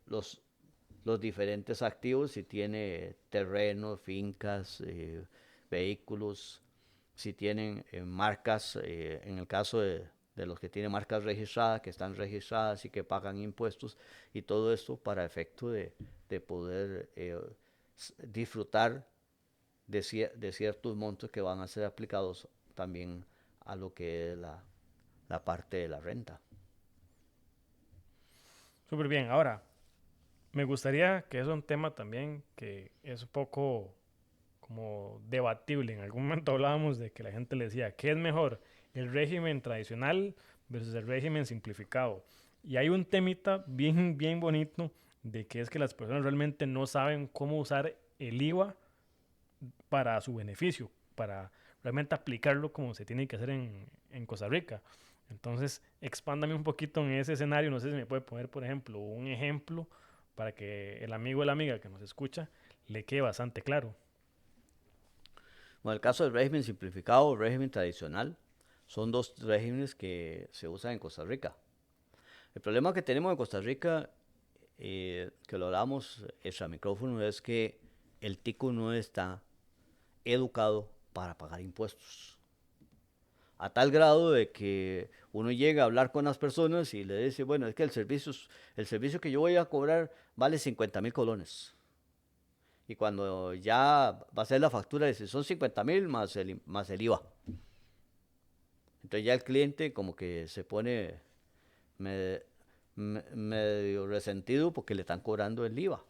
los diferentes activos, si tiene terrenos, fincas, vehículos, si tienen marcas, en el caso de los que tienen marcas registradas, que están registradas y que pagan impuestos, y todo esto para efecto de poder disfrutar de ciertos montos que van a ser aplicados también a lo que es la parte de la renta. Súper bien. Ahora, me gustaría que es un tema también que es un poco como debatible. En algún momento hablábamos de que la gente le decía, ¿qué es mejor? ¿El régimen tradicional versus el régimen simplificado? Y hay un temita bien, bien bonito de que es que las personas realmente no saben cómo usar el IVA para su beneficio, para realmente aplicarlo como se tiene que hacer en Costa Rica. Entonces, expándame un poquito en ese escenario. No sé si me puede poner, por ejemplo, un ejemplo para que el amigo o la amiga que nos escucha le quede bastante claro. Bueno, el caso del régimen simplificado o régimen tradicional son dos regímenes que se usan en Costa Rica. El problema que tenemos en Costa Rica, que lo hablamos extra micrófono, es que el tico no está educado para pagar impuestos. A tal grado de que uno llega a hablar con las personas y le dice, bueno, es que el servicio que yo voy a cobrar vale 50,000 colones. Y cuando ya va a ser la factura, dice, son 50,000 más el IVA. Entonces ya el cliente como que se pone medio resentido porque le están cobrando el IVA.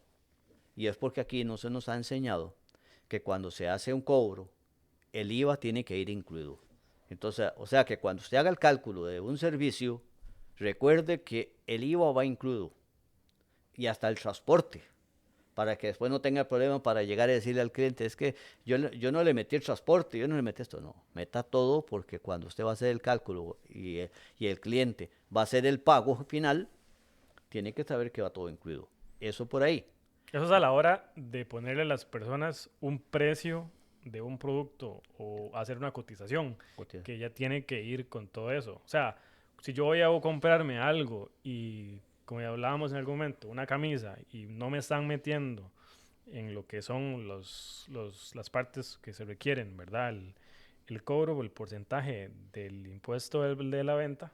Y es porque aquí no se nos ha enseñado que cuando se hace un cobro, el IVA tiene que ir incluido. Entonces, o sea que cuando usted haga el cálculo de un servicio, recuerde que el IVA va incluido y hasta el transporte, para que después no tenga problema para llegar a decirle al cliente, es que yo no le metí el transporte, yo no le metí esto, no, meta todo porque cuando usted va a hacer el cálculo y el cliente va a hacer el pago final, tiene que saber que va todo incluido. Eso por ahí. Eso es a la hora de ponerle a las personas un precio de un producto o hacer una cotización, que ya tiene que ir con todo eso. O sea, si yo voy a comprarme algo y, como ya hablábamos en algún momento, una camisa y no me están metiendo en lo que son las partes que se requieren, ¿verdad? El cobro o el porcentaje del impuesto de la venta,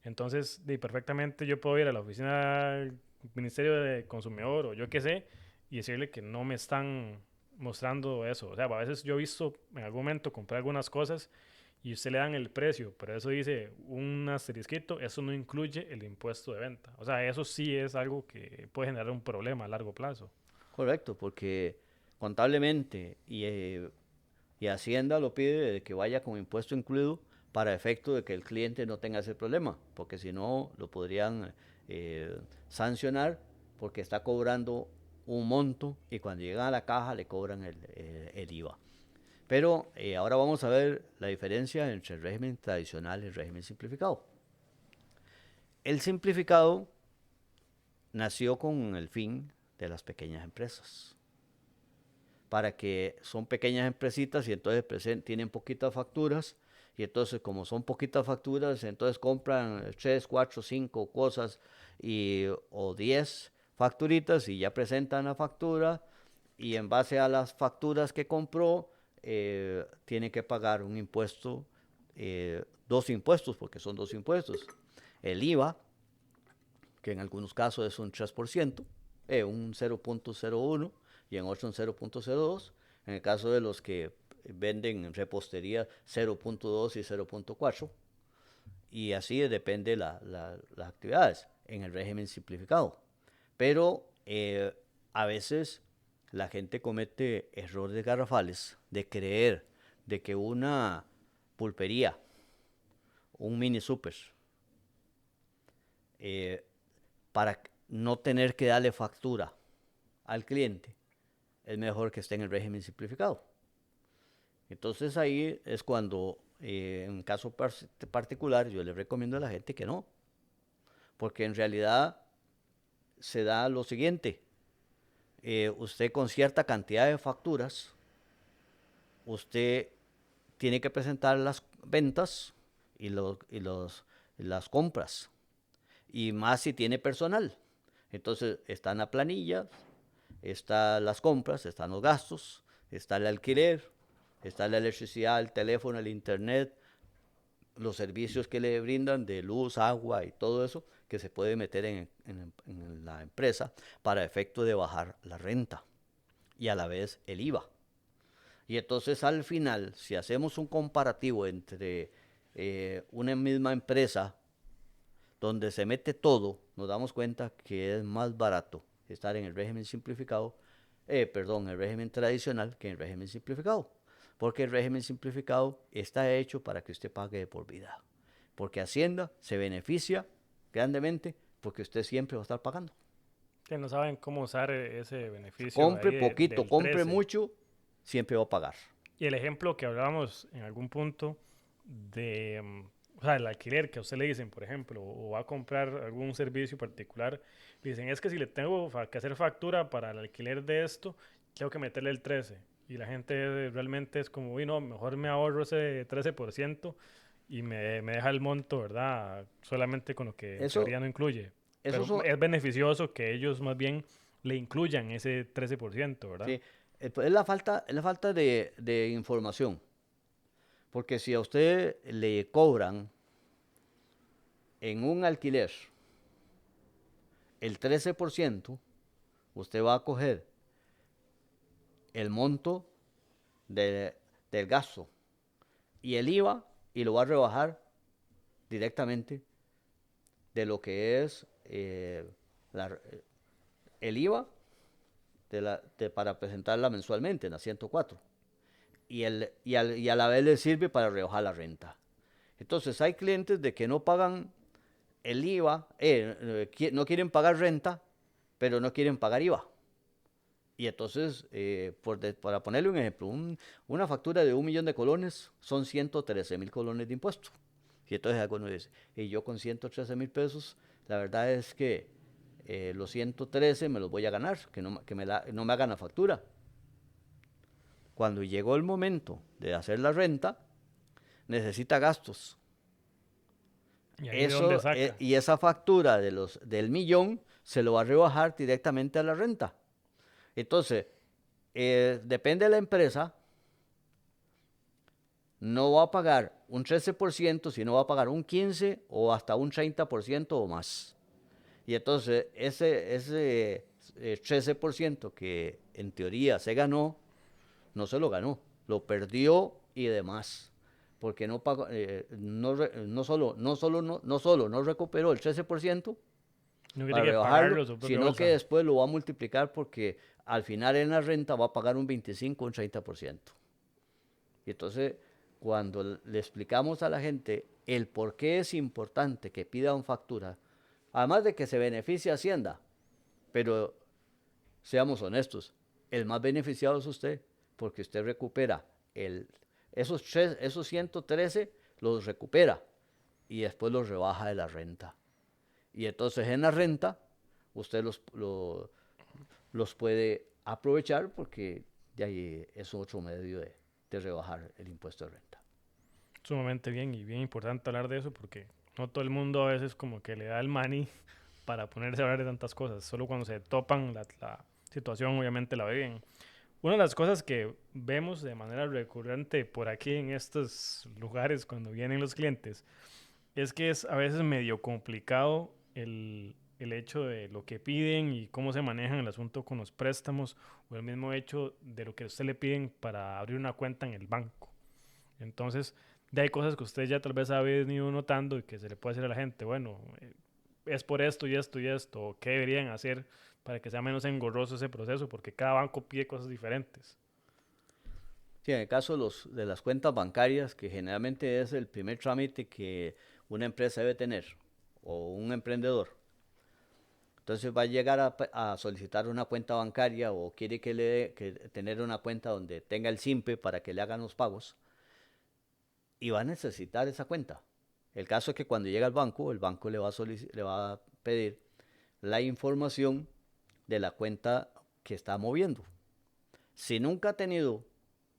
entonces, perfectamente yo puedo ir a la oficina del Ministerio de Consumidor o yo qué sé y decirle que no me están mostrando eso. O sea, a veces yo he visto en algún momento comprar algunas cosas y usted le dan el precio, pero eso dice un asterisquito, eso no incluye el impuesto de venta. O sea, eso sí es algo que puede generar un problema a largo plazo. Correcto, porque contablemente y Hacienda lo pide de que vaya con impuesto incluido para efecto de que el cliente no tenga ese problema, porque si no lo podrían sancionar porque está cobrando un monto y cuando llegan a la caja le cobran el IVA. Pero ahora vamos a ver la diferencia entre el régimen tradicional y el régimen simplificado. El simplificado nació con el fin de las pequeñas empresas, para que son pequeñas empresitas y entonces tienen poquitas facturas y entonces como son poquitas facturas, entonces compran 3, 4, 5 cosas o 10 facturitas y ya presentan la factura y en base a las facturas que compró tiene que pagar un impuesto, dos impuestos, porque son dos impuestos. El IVA, que en algunos casos es un 3%, un 0.01 y en otros un 0.02. En el caso de los que venden en repostería 0.2 y 0.4. Y así depende las actividades en el régimen simplificado. Pero a veces la gente comete errores garrafales de creer de que una pulpería, un mini super, para no tener que darle factura al cliente, es mejor que esté en el régimen simplificado. Entonces ahí es cuando en un caso particular, yo le recomiendo a la gente que no, porque en realidad se da lo siguiente, usted con cierta cantidad de facturas, usted tiene que presentar las ventas y, las compras, y más si tiene personal. Entonces está en la planilla, están las compras, están los gastos, está el alquiler, está la electricidad, el teléfono, el internet, los servicios que le brindan de luz, agua y todo eso que se puede meter en la empresa para efecto de bajar la renta y a la vez el IVA. Y entonces al final, si hacemos un comparativo entre una misma empresa donde se mete todo, nos damos cuenta que es más barato estar en el régimen simplificado, el régimen tradicional que en el régimen simplificado. Porque el régimen simplificado está hecho para que usted pague de por vida. Porque Hacienda se beneficia grandemente porque usted siempre va a estar pagando. Que no saben cómo usar ese beneficio Compre ahí poquito, del compre 13. mucho, siempre va a pagar. Y el ejemplo que hablábamos en algún punto de, o sea, el alquiler que a usted le dicen, por ejemplo, o va a comprar algún servicio particular, le dicen, es que si le tengo que hacer factura para el alquiler de esto, tengo que meterle el 13. Y la gente realmente es como, uy, no, mejor me ahorro ese 13% y me deja el monto, ¿verdad? Solamente con lo que en Eso, teoría no incluye. eso Pero son, es beneficioso que ellos más bien le incluyan ese 13%, ¿verdad? sí, pues es la falta de información. Porque si a usted le cobran en un alquiler el 13%, usted va a coger el monto de- del gasto y el IVA y lo va a rebajar directamente de lo que es la- el IVA para presentarla mensualmente en la 104. Y a la vez le sirve para rebajar la renta. Entonces hay clientes de que no pagan el IVA, no quieren pagar renta, pero no quieren pagar IVA. Y entonces, para ponerle un ejemplo, una factura de 1 millón de colones son 113.000 colones de impuesto. Y entonces alguno dice, y yo con 113.000 pesos, la verdad es que los 113 me los voy a ganar, no me hagan la factura. Cuando llegó el momento de hacer la renta, necesita gastos. Y ahí de dónde saca. Y esa factura del millón se lo va a rebajar directamente a la renta. Entonces, depende de la empresa, no va a pagar un 13%, sino va a pagar un 15% o hasta un 30% o más. Y entonces, ese 13% que en teoría se ganó, no se lo ganó, lo perdió y demás. Porque no pagó, no solo no recuperó el 13% No quiere para que rebajarlo, pagarlo su propia sino que bolsa. después lo va a multiplicar porque al final en la renta va a pagar un 25 o un 30%. Y entonces, cuando le explicamos a la gente el por qué es importante que pidan factura, además de que se beneficia Hacienda, pero seamos honestos, el más beneficiado es usted, porque usted recupera esos 113 los recupera y después los rebaja de la renta. Y entonces en la renta usted los puede aprovechar porque de ahí es otro medio de rebajar el impuesto de renta. Sumamente bien y bien importante hablar de eso porque no todo el mundo a veces como que le da el money para ponerse a hablar de tantas cosas. Solo cuando se topan la situación obviamente la viven. Una de las cosas que vemos de manera recurrente por aquí en estos lugares cuando vienen los clientes es que es a veces medio complicado el hecho de lo que piden y cómo se manejan el asunto con los préstamos o el mismo hecho de lo que a usted le piden para abrir una cuenta en el banco. Entonces, de hay cosas que usted ya tal vez ha venido notando y que se le puede decir a la gente, bueno, es por esto y esto y esto, o qué deberían hacer para que sea menos engorroso ese proceso, porque cada banco pide cosas diferentes. Sí, en el caso de las cuentas bancarias, que generalmente es el primer trámite que una empresa debe tener o un emprendedor, entonces va a llegar a solicitar una cuenta bancaria o quiere que tener una cuenta donde tenga el SIMPE para que le hagan los pagos. y va a necesitar esa cuenta. El caso es que cuando llega al banco, el banco le va a pedir la información de la cuenta que está moviendo. Si nunca ha tenido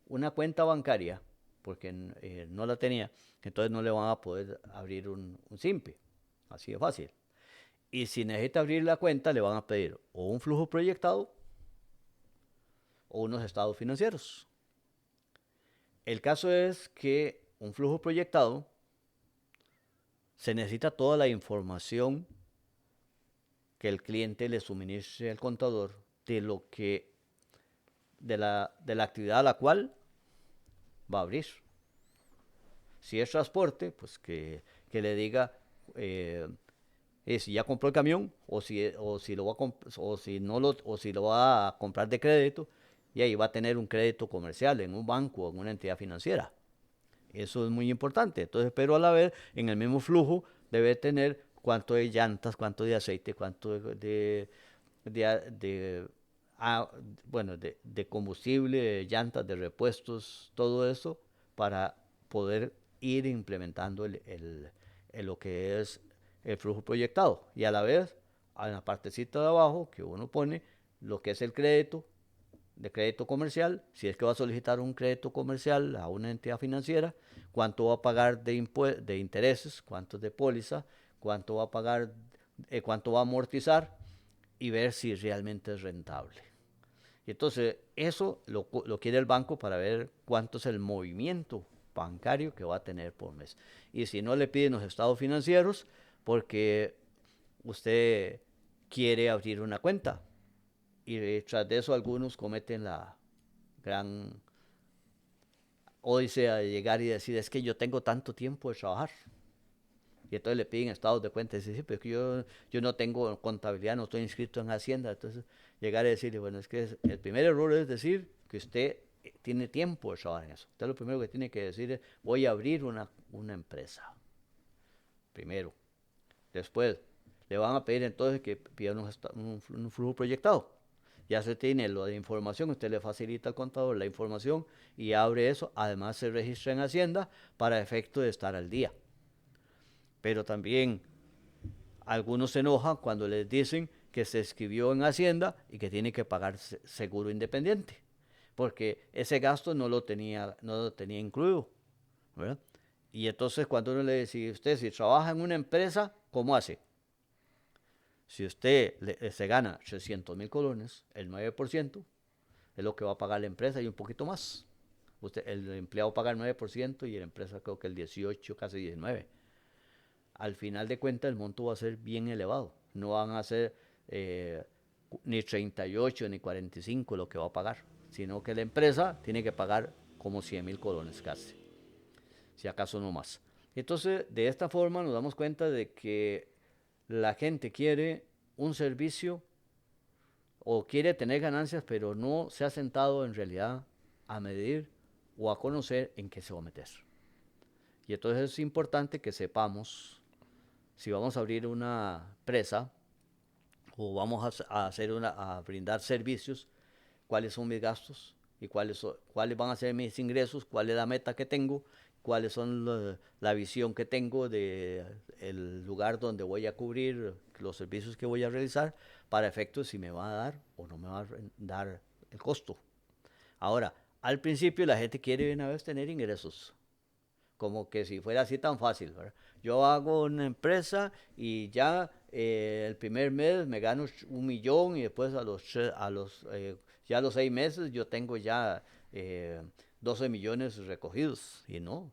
una cuenta bancaria, porque no la tenía, entonces no le van a poder abrir un SIMPE, así de fácil. Y si necesita abrir la cuenta, le van a pedir o un flujo proyectado o unos estados financieros. El caso es que un flujo proyectado se necesita toda la información que el cliente le suministre al contador de la actividad a la cual va a abrir. Si es transporte, pues que le diga si ya compró el camión o si lo va a comprar de crédito, y ahí va a tener un crédito comercial en un banco o en una entidad financiera. Eso es muy importante. Entonces, pero a la vez, en el mismo flujo debe tener cuánto de llantas, cuánto de aceite, cuánto de, bueno, de combustible, de llantas, de repuestos, todo eso para poder ir implementando lo que es el flujo proyectado. Y a la vez, en la partecita de abajo que uno pone lo que es el crédito, de crédito comercial, si es que va a solicitar un crédito comercial a una entidad financiera, cuánto va a pagar de intereses, cuánto de póliza, cuánto va a pagar, cuánto va a amortizar, y ver si realmente es rentable. Y entonces eso lo quiere el banco para ver cuánto es el movimiento bancario que va a tener por mes. Y si no, le piden los estados financieros porque usted quiere abrir una cuenta. Y tras de eso algunos cometen la gran odisea de llegar y decir, es que yo tengo tanto tiempo de trabajar. Y entonces le piden estados de cuenta y dicen, sí, pero es que yo no tengo contabilidad, no estoy inscrito en Hacienda. Entonces llegar a decirle, bueno, es que el primer error es decir que usted tiene tiempo de trabajar en eso. Usted lo primero que tiene que decir es, voy a abrir una empresa. Primero. Después, le van a pedir entonces que pida un flujo proyectado. Ya se tiene lo de información, usted le facilita al contador la información y abre eso. Además se registra en Hacienda para efecto de estar al día. Pero también algunos se enojan cuando les dicen que se escribió en Hacienda y que tiene que pagar seguro independiente, porque ese gasto no lo tenía incluido, ¿verdad? Y entonces cuando uno le dice, usted si trabaja en una empresa, ¿cómo hace? Si usted se gana 300,000 colones, el 9% es lo que va a pagar la empresa y un poquito más. El empleado paga el 9% y la empresa creo que el 18, casi 19%. Al final de cuentas el monto va a ser bien elevado. No van a ser ni 38 ni 45 lo que va a pagar, sino que la empresa tiene que pagar como 100,000 colones casi, si acaso no más. Entonces, de esta forma nos damos cuenta de que la gente quiere un servicio o quiere tener ganancias, pero no se ha sentado en realidad a medir o a conocer en qué se va a meter. Y entonces es importante que sepamos si vamos a abrir una empresa o vamos a brindar servicios, cuáles son mis gastos y cuáles van a ser mis ingresos, cuál es la meta que tengo, cuáles son la visión que tengo de el lugar donde voy a cubrir, los servicios que voy a realizar, para efectos si me va a dar o no me va a dar el costo. Ahora, al principio la gente quiere de una vez tener ingresos, como que si fuera así tan fácil, ¿verdad? Yo hago una empresa y ya el primer mes me gano 1 millón y después ya a los 6 meses yo tengo ya 12 millones recogidos. Y no,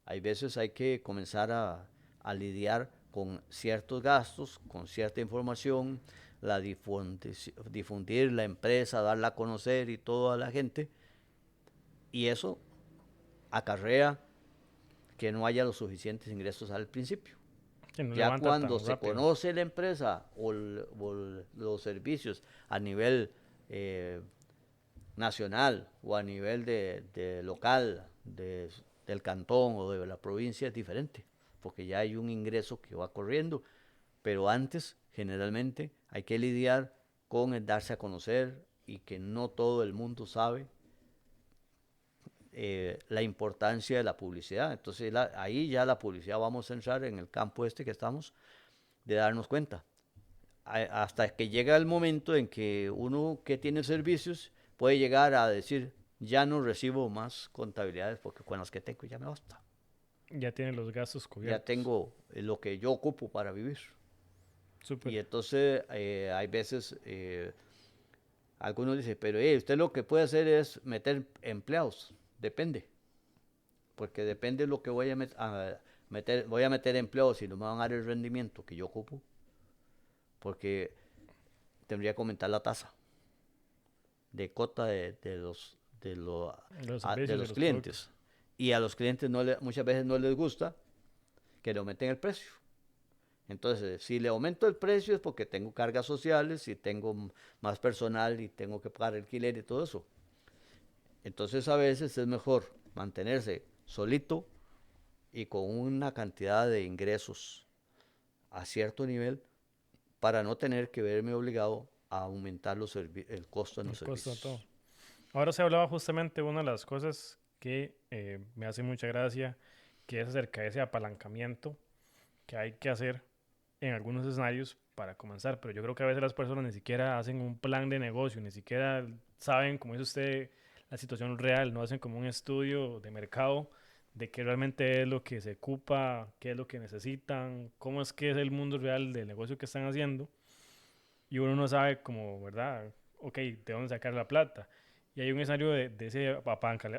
hay veces hay que comenzar a lidiar con ciertos gastos, con cierta información, difundir la empresa, darla a conocer y toda la gente. Y eso acarrea que no haya los suficientes ingresos al principio. Que no Ya levanta cuando tan se rápido. conoce la empresa o los servicios a nivel nacional o a nivel de local, del cantón o de la provincia, es diferente, porque ya hay un ingreso que va corriendo, pero antes generalmente hay que lidiar con el darse a conocer y que no todo el mundo sabe la importancia de la publicidad. Entonces ahí ya la publicidad vamos a entrar en el campo este que estamos, de darnos cuenta. Hasta que llega el momento en que uno que tiene servicios puede llegar a decir, ya no recibo más contabilidades porque con las que tengo ya me basta. Ya tiene los gastos Ya cubiertos. tengo lo que yo ocupo para vivir. Y Súper. entonces hay veces, algunos dicen, pero usted lo que puede hacer es meter empleados. Depende. Porque depende de lo que voy a meter. Voy a meter empleados y no me van a dar el rendimiento que yo ocupo. Porque tendría que aumentar la tasa de cota Los de servicios y los los productos. clientes. Y a los clientes muchas veces no les gusta que le aumenten el precio. Entonces, si le aumento el precio es porque tengo cargas sociales y tengo más personal y tengo que pagar alquiler y todo eso. Entonces, a veces es mejor mantenerse solito y con una cantidad de ingresos a cierto nivel para no tener que verme obligado a aumentar el costo de los El costo de todo. servicios. Ahora se hablaba justamente de una de las cosas que me hace mucha gracia, que es acerca de ese apalancamiento que hay que hacer en algunos escenarios para comenzar. Pero yo creo que a veces las personas ni siquiera hacen un plan de negocio, ni siquiera saben, como dice usted, la situación real, no hacen como un estudio de mercado de qué realmente es lo que se ocupa, qué es lo que necesitan, cómo es que es el mundo real del negocio que están haciendo. Y uno no sabe como, ¿verdad? Ok, ¿de dónde sacar la plata? Y hay un escenario de ese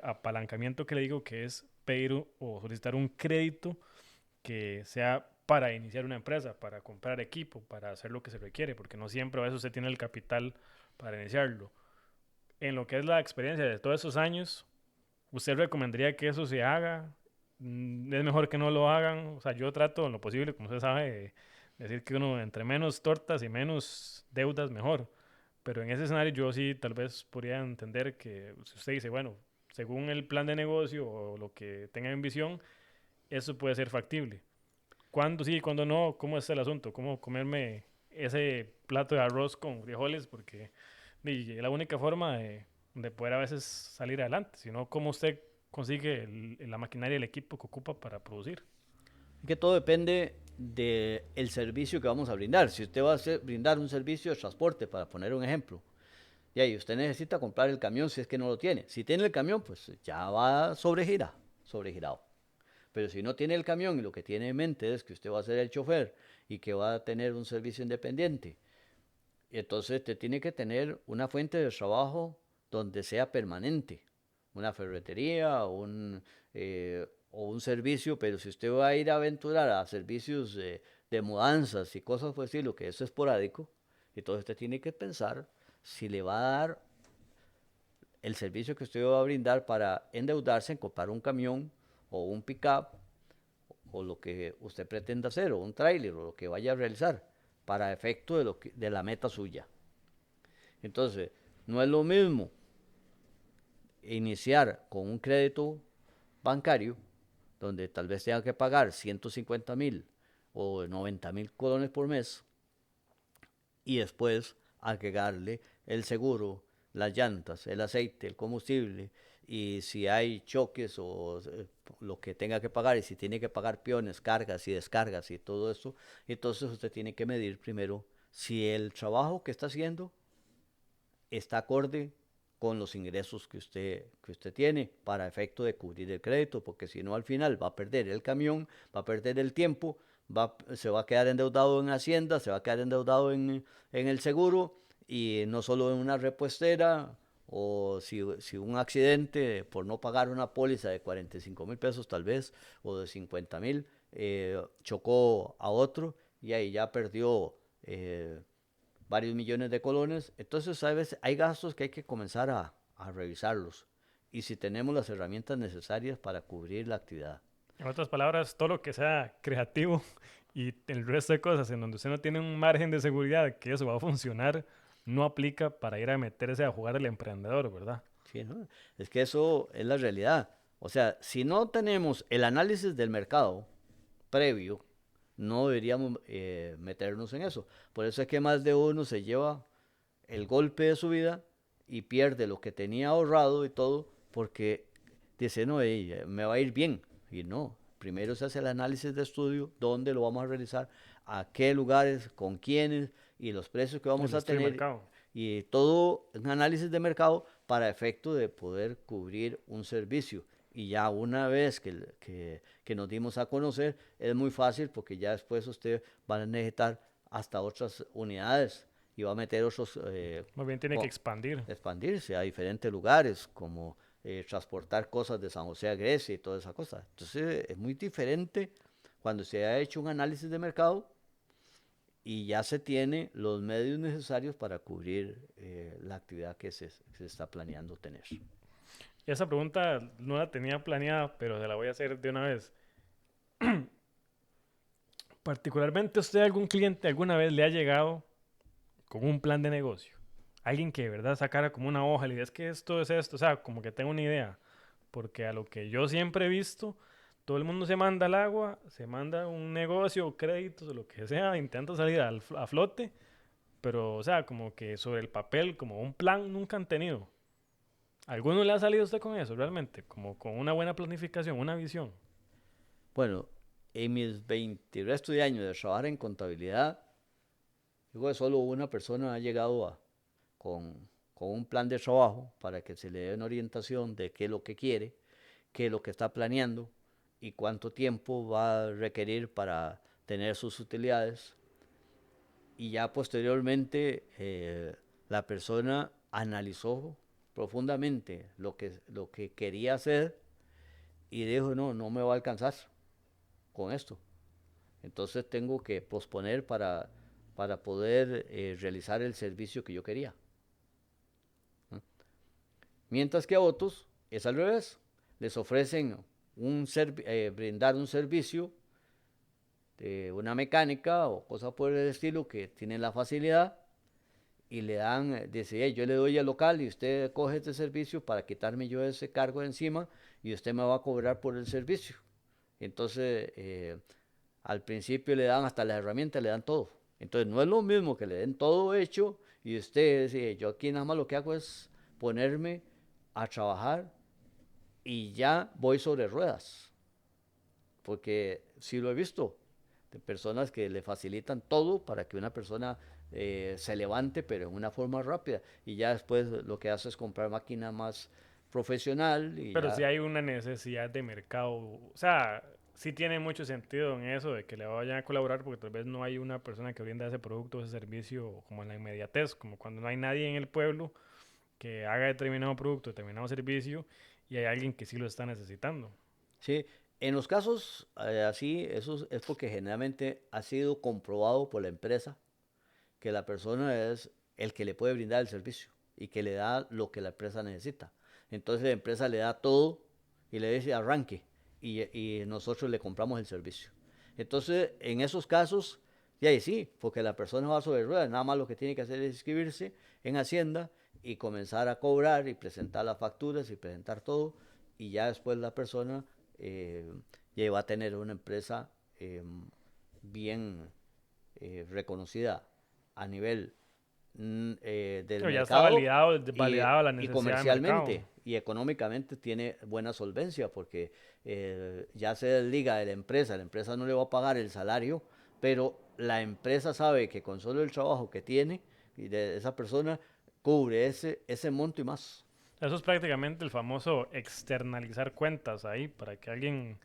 apalancamiento que le digo que es pedir o solicitar un crédito que sea para iniciar una empresa, para comprar equipo, para hacer lo que se requiere, porque no siempre a veces usted tiene el capital para iniciarlo. En lo que es la experiencia de todos esos años, ¿usted recomendaría que eso se haga? ¿Es mejor que no lo hagan? O sea, yo trato en lo posible, como usted sabe, de decir que uno entre menos tortas y menos deudas, mejor. Pero en ese escenario yo sí tal vez podría entender que si usted dice, bueno, según el plan de negocio o lo que tenga en visión, eso puede ser factible. ¿Cuándo sí y cuándo no? ¿Cómo es el asunto? ¿Cómo comerme ese plato de arroz con frijoles? Porque es la única forma de poder a veces salir adelante. Si no, ¿cómo usted consigue la maquinaria y el equipo que ocupa para producir? Que todo depende del servicio que vamos a brindar. Si usted va a brindar un servicio de transporte, para poner un ejemplo, y ahí usted necesita comprar el camión si es que no lo tiene. Si tiene el camión, pues ya va sobregirado. Pero si no tiene el camión y lo que tiene en mente es que usted va a ser el chofer y que va a tener un servicio independiente, entonces usted tiene que tener una fuente de trabajo donde sea permanente, una ferretería o un servicio, pero si usted va a ir a aventurar a servicios de mudanzas y cosas por decirlo, que eso es esporádico, entonces usted tiene que pensar si le va a dar el servicio que usted va a brindar para endeudarse en comprar un camión o un pick-up o lo que usted pretenda hacer, o un tráiler, o lo que vaya a realizar, para efecto de la meta suya. Entonces, no es lo mismo iniciar con un crédito bancario, donde tal vez tenga que pagar 150.000 o 90.000 colones por mes, y después agregarle el seguro, las llantas, el aceite, el combustible, y si hay choques o lo que tenga que pagar, y si tiene que pagar peones, cargas y descargas y todo eso, entonces usted tiene que medir primero si el trabajo que está haciendo está acorde con los ingresos que usted tiene para efecto de cubrir el crédito, porque si no al final va a perder el camión, va a perder el tiempo, se va a quedar endeudado en Hacienda, se va a quedar endeudado en el seguro y no solo en una repuestera o si un accidente por no pagar una póliza de 45.000 pesos tal vez o de 50.000 chocó a otro y ahí ya perdió varios millones de colones. Entonces, ¿sabes? Hay gastos que hay que comenzar a revisarlos. Y si tenemos las herramientas necesarias para cubrir la actividad. En otras palabras, todo lo que sea creativo y el resto de cosas en donde usted no tiene un margen de seguridad que eso va a funcionar, no aplica para ir a meterse a jugar al emprendedor, ¿verdad? ¿Sí, no? Es que eso es la realidad. O sea, si no tenemos el análisis del mercado previo, no deberíamos meternos en eso. Por eso es que más de uno se lleva el golpe de su vida y pierde lo que tenía ahorrado y todo, porque dice, no, me va a ir bien. Y no, primero se hace el análisis de estudio, dónde lo vamos a realizar, a qué lugares, con quiénes y los precios que vamos El a estudio de tener. mercado. Y todo un análisis de mercado para efecto de poder cubrir un servicio. Y ya una vez que nos dimos a conocer, es muy fácil porque ya después usted va a necesitar hasta otras unidades y va a meter otros, Más bien tiene que expandir. expandirse a diferentes lugares, como transportar cosas de San José a Grecia y toda esa cosa. Entonces es muy diferente cuando se ha hecho un análisis de mercado y ya se tiene los medios necesarios para cubrir la actividad que se está planeando tener. Esa pregunta no la tenía planeada, pero se la voy a hacer de una vez. Particularmente, ¿usted algún cliente alguna vez le ha llegado con un plan de negocio? Alguien que de verdad sacara como una hoja y le diga, es que esto es esto, o sea, como que tengo una idea. Porque a lo que yo siempre he visto, todo el mundo se manda al agua, se manda un negocio, créditos o lo que sea, intenta salir a flote, pero o sea, como que sobre el papel, como un plan, nunca han tenido. ¿Alguno le ha salido a usted con eso realmente? Como con una buena planificación, una visión. Bueno, en mis 20 resto de años de trabajar en contabilidad, digo que solo una persona ha llegado con un plan de trabajo para que se le dé una orientación de qué es lo que quiere, qué es lo que está planeando y cuánto tiempo va a requerir para tener sus utilidades. Y ya posteriormente la persona analizó profundamente lo que quería hacer y dijo, no, no me va a alcanzar con esto. Entonces tengo que posponer para poder realizar el servicio que yo quería. Mientras que a otros es al revés. Les ofrecen brindar un servicio de una mecánica o cosa por el estilo que tienen la facilidad y le dan, dice, hey, yo le doy al local y usted coge este servicio para quitarme yo ese cargo de encima y usted me va a cobrar por el servicio. Entonces, al principio le dan hasta las herramientas, le dan todo. Entonces, no es lo mismo que le den todo hecho y usted dice, yo aquí nada más lo que hago es ponerme a trabajar y ya voy sobre ruedas. Porque sí lo he visto, de personas que le facilitan todo para que una persona se levante, pero en una forma rápida. Y ya después lo que hace es comprar máquina más profesional y Pero si ya. hay una necesidad de mercado, o sea, sí tiene mucho sentido en eso de que le vayan a colaborar porque tal vez no hay una persona que brinda ese producto, ese servicio como en la inmediatez, como cuando no hay nadie en el pueblo que haga determinado producto, determinado servicio y hay alguien que sí lo está necesitando. Sí, en los casos así, eso es porque generalmente ha sido comprobado por la empresa que la persona es el que le puede brindar el servicio y que le da lo que la empresa necesita. Entonces la empresa le da todo y le dice arranque y nosotros le compramos el servicio. Entonces en esos casos, y ahí sí, porque la persona va sobre ruedas, nada más lo que tiene que hacer es inscribirse en Hacienda y comenzar a cobrar y presentar las facturas y presentar todo y ya después la persona eh, ya va a tener una empresa bien reconocida a nivel del Pero ya está mercado validado la y necesidad de mercado. comercialmente y económicamente tiene buena solvencia porque ya se desliga de la empresa no le va a pagar el salario, pero la empresa sabe que con solo el trabajo que tiene y de esa persona cubre ese monto y más. Eso es prácticamente el famoso externalizar cuentas ahí para que alguien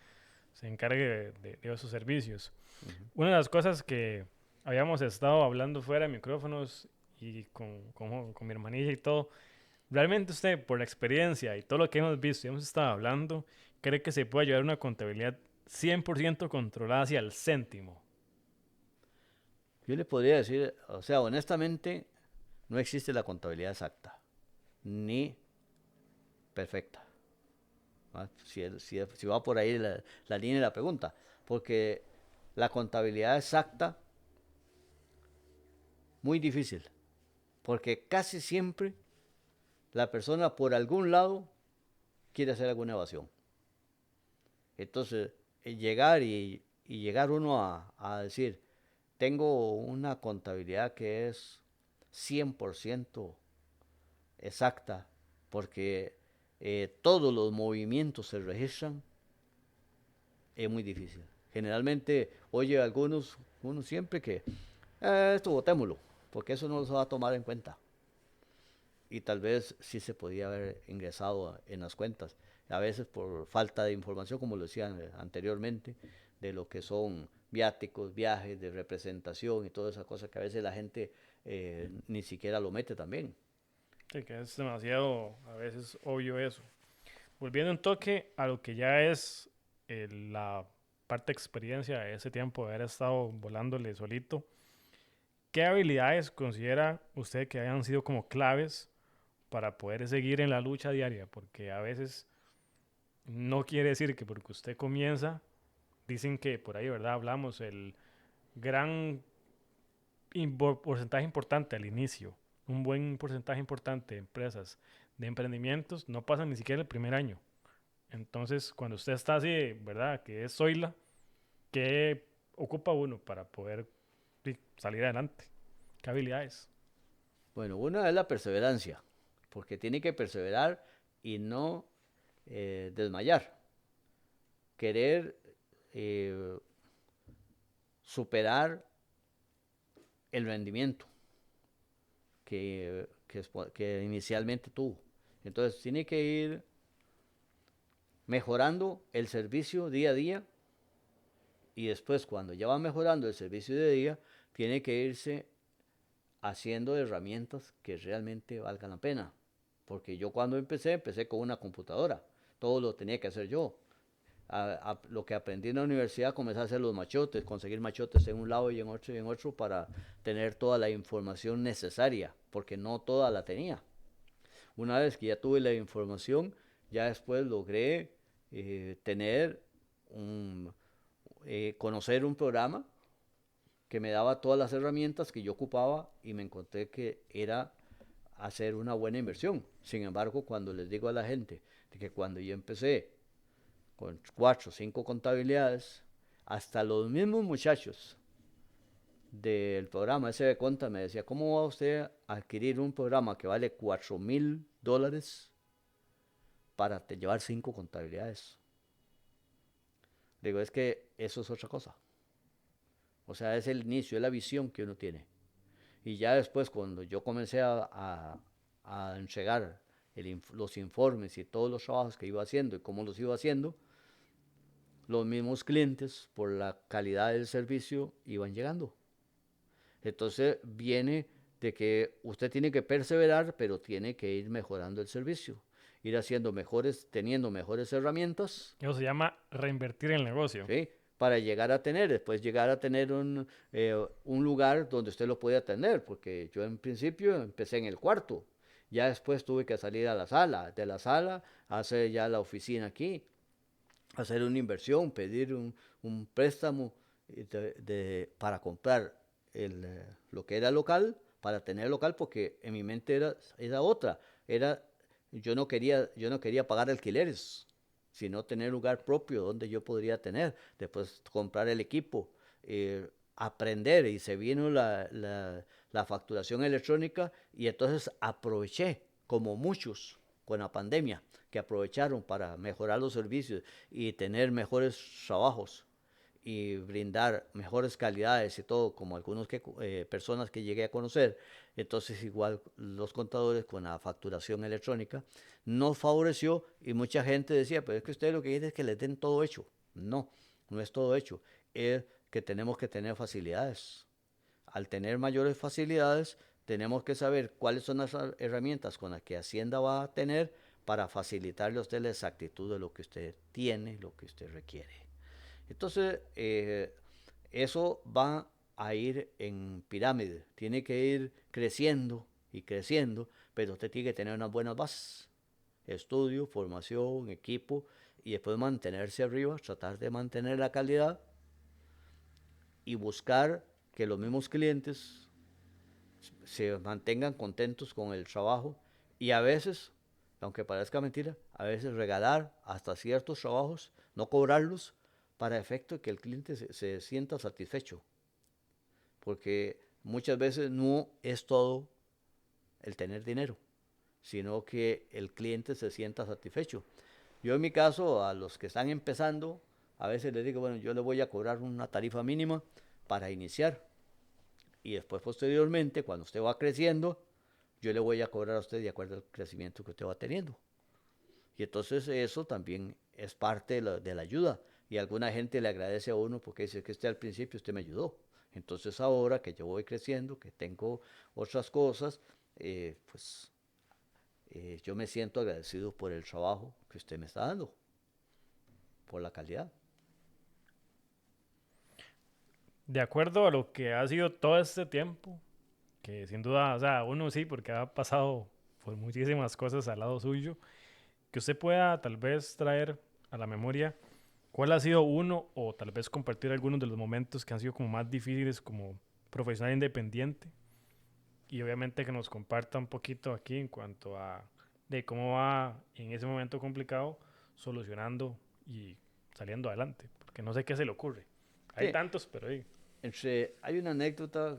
se encargue de esos servicios. Uh -huh. Una de las cosas que habíamos estado hablando fuera de micrófonos y con mi hermanilla y todo, realmente usted, por la experiencia y todo lo que hemos visto y hemos estado hablando, cree que se puede llevar una contabilidad 100% controlada hacia el céntimo. Yo le podría decir, o sea, honestamente, no existe la contabilidad exacta, ni perfecta. Si va por ahí la línea de la pregunta, porque la contabilidad exacta, muy difícil, porque casi siempre la persona por algún lado quiere hacer alguna evasión. Entonces, llegar uno a decir, tengo una contabilidad que es 100% exacta, porque todos los movimientos se registran, es muy difícil. Generalmente oye algunos, uno siempre que esto botémoslo, porque eso no se va a tomar en cuenta. Y tal vez sí se podía haber ingresado en las cuentas, a veces por falta de información, como lo decían anteriormente, de lo que son viáticos, viajes, de representación y toda esa cosa que a veces la gente ni siquiera lo mete también. Sí, que es demasiado a veces obvio eso. Volviendo un toque a lo que ya es la parte de experiencia de ese tiempo de haber estado volándole solito, ¿qué habilidades considera usted que hayan sido como claves para poder seguir en la lucha diaria? Porque a veces no quiere decir que porque usted comienza, dicen que por ahí, ¿verdad? Hablamos el gran porcentaje importante al inicio, un buen porcentaje importante de empresas, de emprendimientos, no pasan ni siquiera el primer año. Entonces, cuando usted está así, ¿verdad? Que es Zoila, ¿qué ocupa uno para poder salir adelante? ¿Qué habilidades? Bueno, una es la perseverancia, porque tiene que perseverar y no desmayar. Querer eh, superar el rendimiento que inicialmente tuvo. Entonces tiene que ir mejorando el servicio día a día y después cuando ya va mejorando el servicio de día, tiene que irse haciendo herramientas que realmente valgan la pena. Porque yo cuando empecé con una computadora. Todo lo tenía que hacer yo. Lo que aprendí en la universidad, comencé a hacer los machotes, conseguir machotes en un lado y en otro para tener toda la información necesaria, porque no toda la tenía. Una vez que ya tuve la información, ya después logré tener conocer un programa que me daba todas las herramientas que yo ocupaba y me encontré que era hacer una buena inversión. Sin embargo, cuando les digo a la gente de que cuando yo empecé con 4 o 5 contabilidades, hasta los mismos muchachos del programa ese de Conta me decía, ¿cómo va usted a adquirir un programa que vale $4,000 para llevar 5 contabilidades? Digo, es que eso es otra cosa. O sea, es el inicio, es la visión que uno tiene. Y ya después, cuando yo comencé a entregar los informes y todos los trabajos que iba haciendo y cómo los iba haciendo, los mismos clientes, por la calidad del servicio, iban llegando. Entonces viene de que usted tiene que perseverar, pero tiene que ir mejorando el servicio, ir haciendo mejores, teniendo mejores herramientas. Eso se llama reinvertir en el negocio. ¿Sí? Para llegar a tener, después llegar a tener un lugar donde usted lo puede atender, porque yo en principio empecé en el cuarto, ya después tuve que salir a la sala, de la sala hacer ya la oficina aquí, hacer una inversión, pedir un préstamo para comprar lo que era local, para tener local, porque en mi mente era otra, era, yo no quería pagar alquileres, sino tener lugar propio donde yo podría tener, después comprar el equipo, aprender, y se vino la facturación electrónica, y entonces aproveché, como muchos con la pandemia, que aprovecharon para mejorar los servicios y tener mejores trabajos y brindar mejores calidades y todo, como algunas personas que llegué a conocer. Entonces igual los contadores con la facturación electrónica nos favoreció, y mucha gente decía, pero es que ustedes lo que quieren es que les den todo hecho. No, no es todo hecho, es que tenemos que tener facilidades. Al tener mayores facilidades, tenemos que saber cuáles son las herramientas con las que Hacienda va a tener para facilitarle a usted la exactitud de lo que usted tiene, lo que usted requiere. Entonces, eso va a ir en pirámide, tiene que ir creciendo y creciendo, pero usted tiene que tener unas buenas bases, estudio, formación, equipo, y después mantenerse arriba, tratar de mantener la calidad y buscar que los mismos clientes se mantengan contentos con el trabajo, y a veces, aunque parezca mentira, a veces regalar hasta ciertos trabajos, no cobrarlos, para efecto de que el cliente se sienta satisfecho, porque muchas veces no es todo el tener dinero, sino que el cliente se sienta satisfecho. Yo en mi caso, a los que están empezando, a veces les digo, bueno, yo le voy a cobrar una tarifa mínima para iniciar y después posteriormente, cuando usted va creciendo, yo le voy a cobrar a usted de acuerdo al crecimiento que usted va teniendo. Y entonces eso también es parte de la ayuda. Y alguna gente le agradece a uno porque dice que usted al principio usted me ayudó. Entonces ahora que yo voy creciendo, que tengo otras cosas, pues yo me siento agradecido por el trabajo que usted me está dando, por la calidad. De acuerdo a lo que ha sido todo este tiempo, que sin duda, o sea, uno sí, porque ha pasado por muchísimas cosas al lado suyo, que usted pueda tal vez traer a la memoria cuál ha sido uno o tal vez compartir algunos de los momentos que han sido como más difíciles como profesional independiente y obviamente que nos comparta un poquito aquí en cuanto a de cómo va en ese momento complicado solucionando y saliendo adelante, porque no sé qué se le ocurre. Hay Sí, tantos, pero ahí. hay una anécdota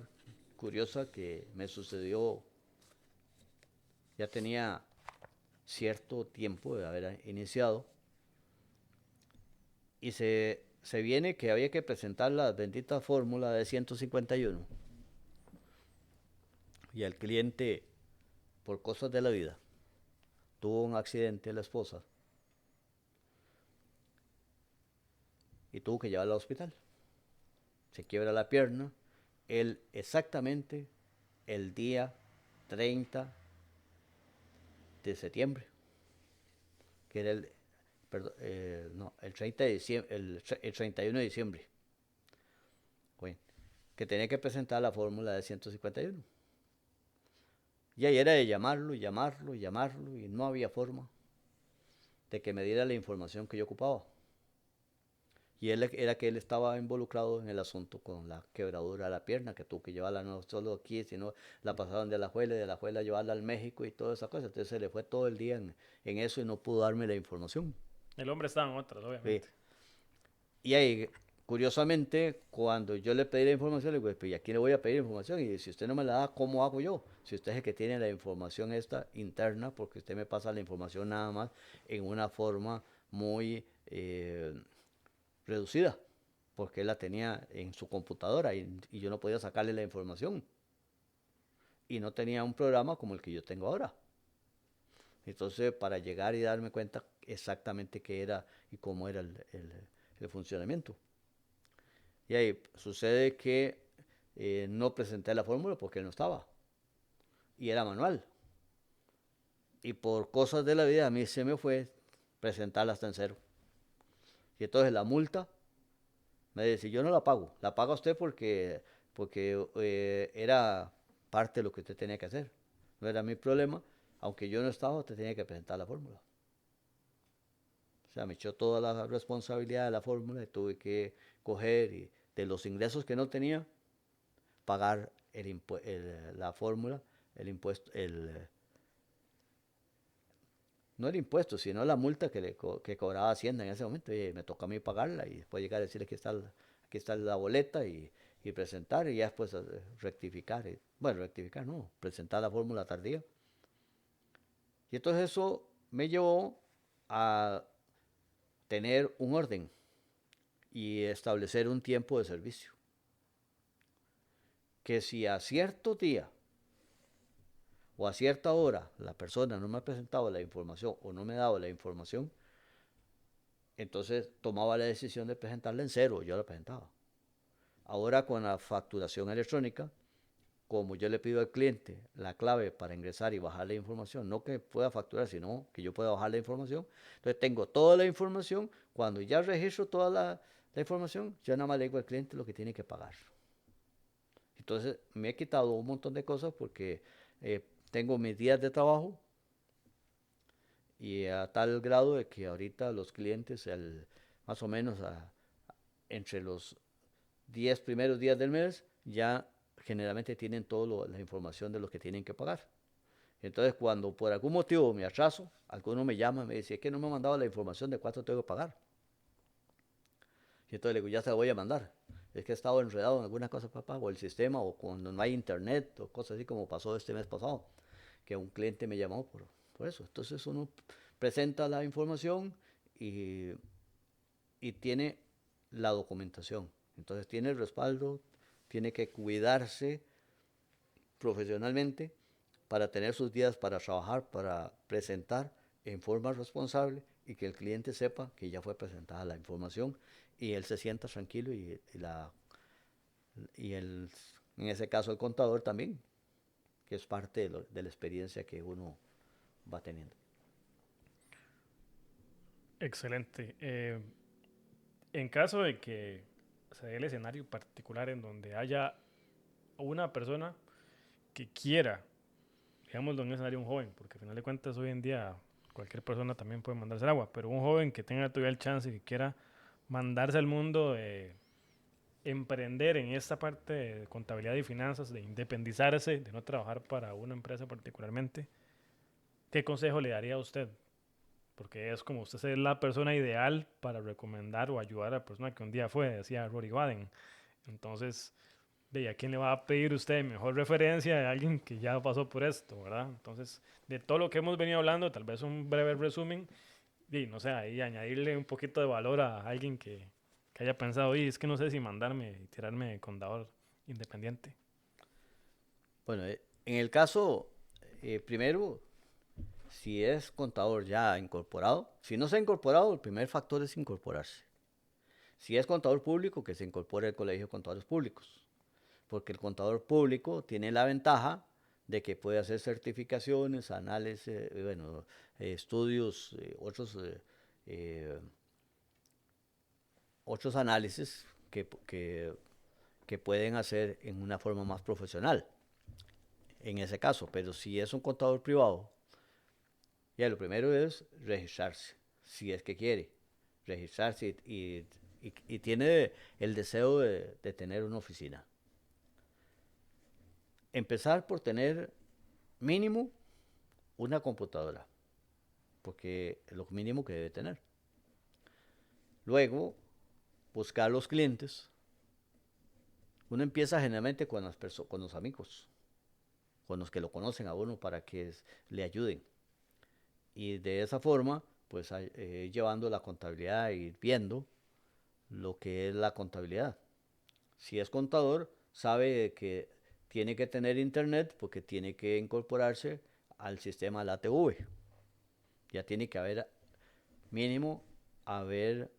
curiosa que me sucedió, ya tenía cierto tiempo de haber iniciado, y se viene que había que presentar la bendita fórmula de 151 y el cliente, por cosas de la vida, tuvo un accidente la esposa y tuvo que llevarla al hospital. Se quiebra la pierna, él exactamente el día 30 de septiembre, que era perdón, no, el 30 de diciembre, el 31 de diciembre, bueno, que tenía que presentar la fórmula de 151. Y ahí era de llamarlo, y llamarlo, y llamarlo, y no había forma de que me diera la información que yo ocupaba. Y él era que él estaba involucrado en el asunto con la quebradura de la pierna, que tuvo que llevarla no solo aquí, sino la pasaron de la Juela llevarla al México y toda esa cosa. Entonces se le fue todo el día en eso y no pudo darme la información. El hombre estaba en otras, Sí. obviamente. Y ahí, curiosamente, cuando yo le pedí la información, le digo, pues, ¿y a quién le voy a pedir información? Y si usted no me la da, ¿cómo hago yo? Si usted es el que tiene la información esta interna, porque usted me pasa la información nada más en una forma muy reducida, porque él la tenía en su computadora y yo no podía sacarle la información. Y no tenía un programa como el que yo tengo ahora. Entonces, para llegar y darme cuenta exactamente qué era y cómo era el funcionamiento. Y ahí sucede que no presenté la fórmula porque él no estaba. Y era manual. Y por cosas de la vida a mí se me fue presentarla hasta en cero. Y entonces la multa me dice, yo no la paga usted porque era parte de lo que usted tenía que hacer. No era mi problema, aunque yo no estaba, usted tenía que presentar la fórmula. O sea, me echó toda la responsabilidad de la fórmula y tuve que coger y de los ingresos que no tenía, pagar la fórmula, el impuesto, no el impuesto, sino la multa que cobraba Hacienda en ese momento. Y me tocó a mí pagarla y después llegar a decirle que aquí está la boleta y presentar y ya después rectificar. Bueno, rectificar no, presentar la fórmula tardía. Y entonces eso me llevó a tener un orden y establecer un tiempo de servicio. Que si a cierto día o a cierta hora la persona no me ha presentado la información o no me ha dado la información, entonces tomaba la decisión de presentarla en cero, yo la presentaba. Ahora con la facturación electrónica, como yo le pido al cliente la clave para ingresar y bajar la información, no que pueda facturar, sino que yo pueda bajar la información, entonces tengo toda la información, cuando ya registro toda la información, yo nada más le digo al cliente lo que tiene que pagar. Entonces me he quitado un montón de cosas porque tengo mis días de trabajo y a tal grado de que ahorita los clientes, más o menos entre los 10 primeros días del mes, ya generalmente tienen toda la información de lo que tienen que pagar. Entonces, cuando por algún motivo me atraso, alguno me llama y me dice, es que no me ha mandado la información de cuánto tengo que pagar. Y entonces le digo, ya se la voy a mandar. Es que he estado enredado en alguna cosa, papá, o el sistema, o cuando no hay internet, o cosas así como pasó este mes pasado. que un cliente me llamó por eso. Entonces uno presenta la información y, y tiene la documentación. Entonces tiene el respaldo, tiene que cuidarse profesionalmente para tener sus días para trabajar, para presentar en forma responsable y que el cliente sepa que ya fue presentada la información y él se sienta tranquilo en ese caso el contador también, que es parte de la experiencia que uno va teniendo. Excelente. En caso de que se dé el escenario particular en donde haya una persona que quiera, digámoslo en un escenario un joven, porque al final de cuentas hoy en día cualquier persona también puede mandarse al agua, pero un joven que tenga todavía el chance y que quiera mandarse al mundo de emprender en esta parte de contabilidad y finanzas, de independizarse, de no trabajar para una empresa particularmente, ¿qué consejo le daría a usted? Porque es como usted es la persona ideal para recomendar o ayudar a la persona que un día fue, decía Rory Baden. Entonces, ¿a quién le va a pedir usted mejor referencia de alguien que ya pasó por esto, verdad? Entonces, de todo lo que hemos venido hablando, tal vez un breve resumen, y no sé, ahí añadirle un poquito de valor a alguien que haya pensado, y es que no sé si mandarme y tirarme de contador independiente. Bueno, en el caso, primero, si es contador ya incorporado, si no se ha incorporado, el primer factor es incorporarse. Si es contador público, que se incorpore al Colegio de Contadores Públicos, porque el contador público tiene la ventaja de que puede hacer certificaciones, análisis, bueno, estudios, eh, otros análisis que pueden hacer en una forma más profesional, en ese caso. Pero si es un contador privado, ya lo primero es registrarse, si es que quiere registrarse y tiene el deseo de tener una oficina. Empezar por tener mínimo una computadora, porque es lo mínimo que debe tener. Luego, buscar los clientes. Uno empieza generalmente con los amigos, con los que lo conocen a uno para que le ayuden. Y de esa forma, pues llevando la contabilidad y viendo lo que es la contabilidad. Si es contador, sabe que tiene que tener internet porque tiene que incorporarse al sistema de la ATV. Ya tiene que haber mínimo haber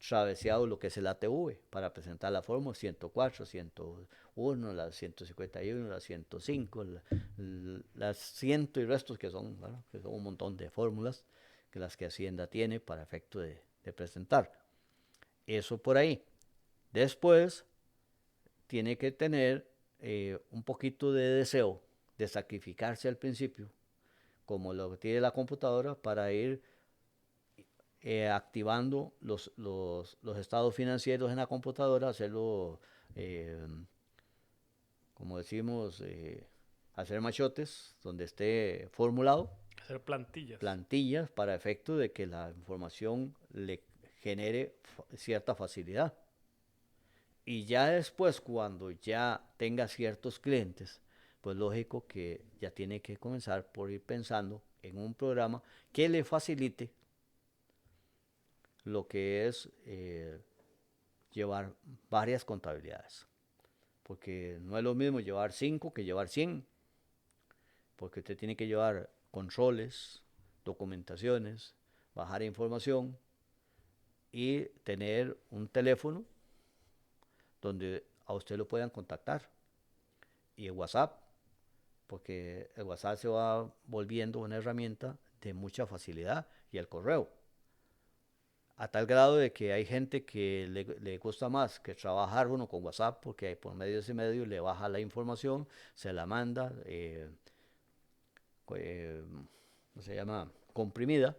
traveseado lo que es el ATV para presentar la fórmula 104, 101, la 151, la 105, las ciento y restos que son, ¿verdad? Que son un montón de fórmulas que las que Hacienda tiene para efecto de presentar. Eso por ahí. Después tiene que tener un poquito de deseo de sacrificarse al principio, como lo que tiene la computadora, para ir activando los estados financieros en la computadora, hacerlo, eh, como decimos, hacer machotes donde esté formulado, Hacer plantillas. plantillas para efecto de que la información le genere cierta facilidad. Y ya después, cuando ya tenga ciertos clientes, pues lógico que ya tiene que comenzar por ir pensando en un programa que le facilite lo que es llevar varias contabilidades. Porque no es lo mismo llevar 5 que llevar 100. Porque usted tiene que llevar controles, documentaciones, bajar información y tener un teléfono donde a usted lo puedan contactar. Y el WhatsApp, porque el WhatsApp se va volviendo una herramienta de mucha facilidad, y el correo. A tal grado de que hay gente que le gusta más que trabajar uno con WhatsApp, porque por medio de ese medio le baja la información, se la manda, ¿cómo se llama? Comprimida,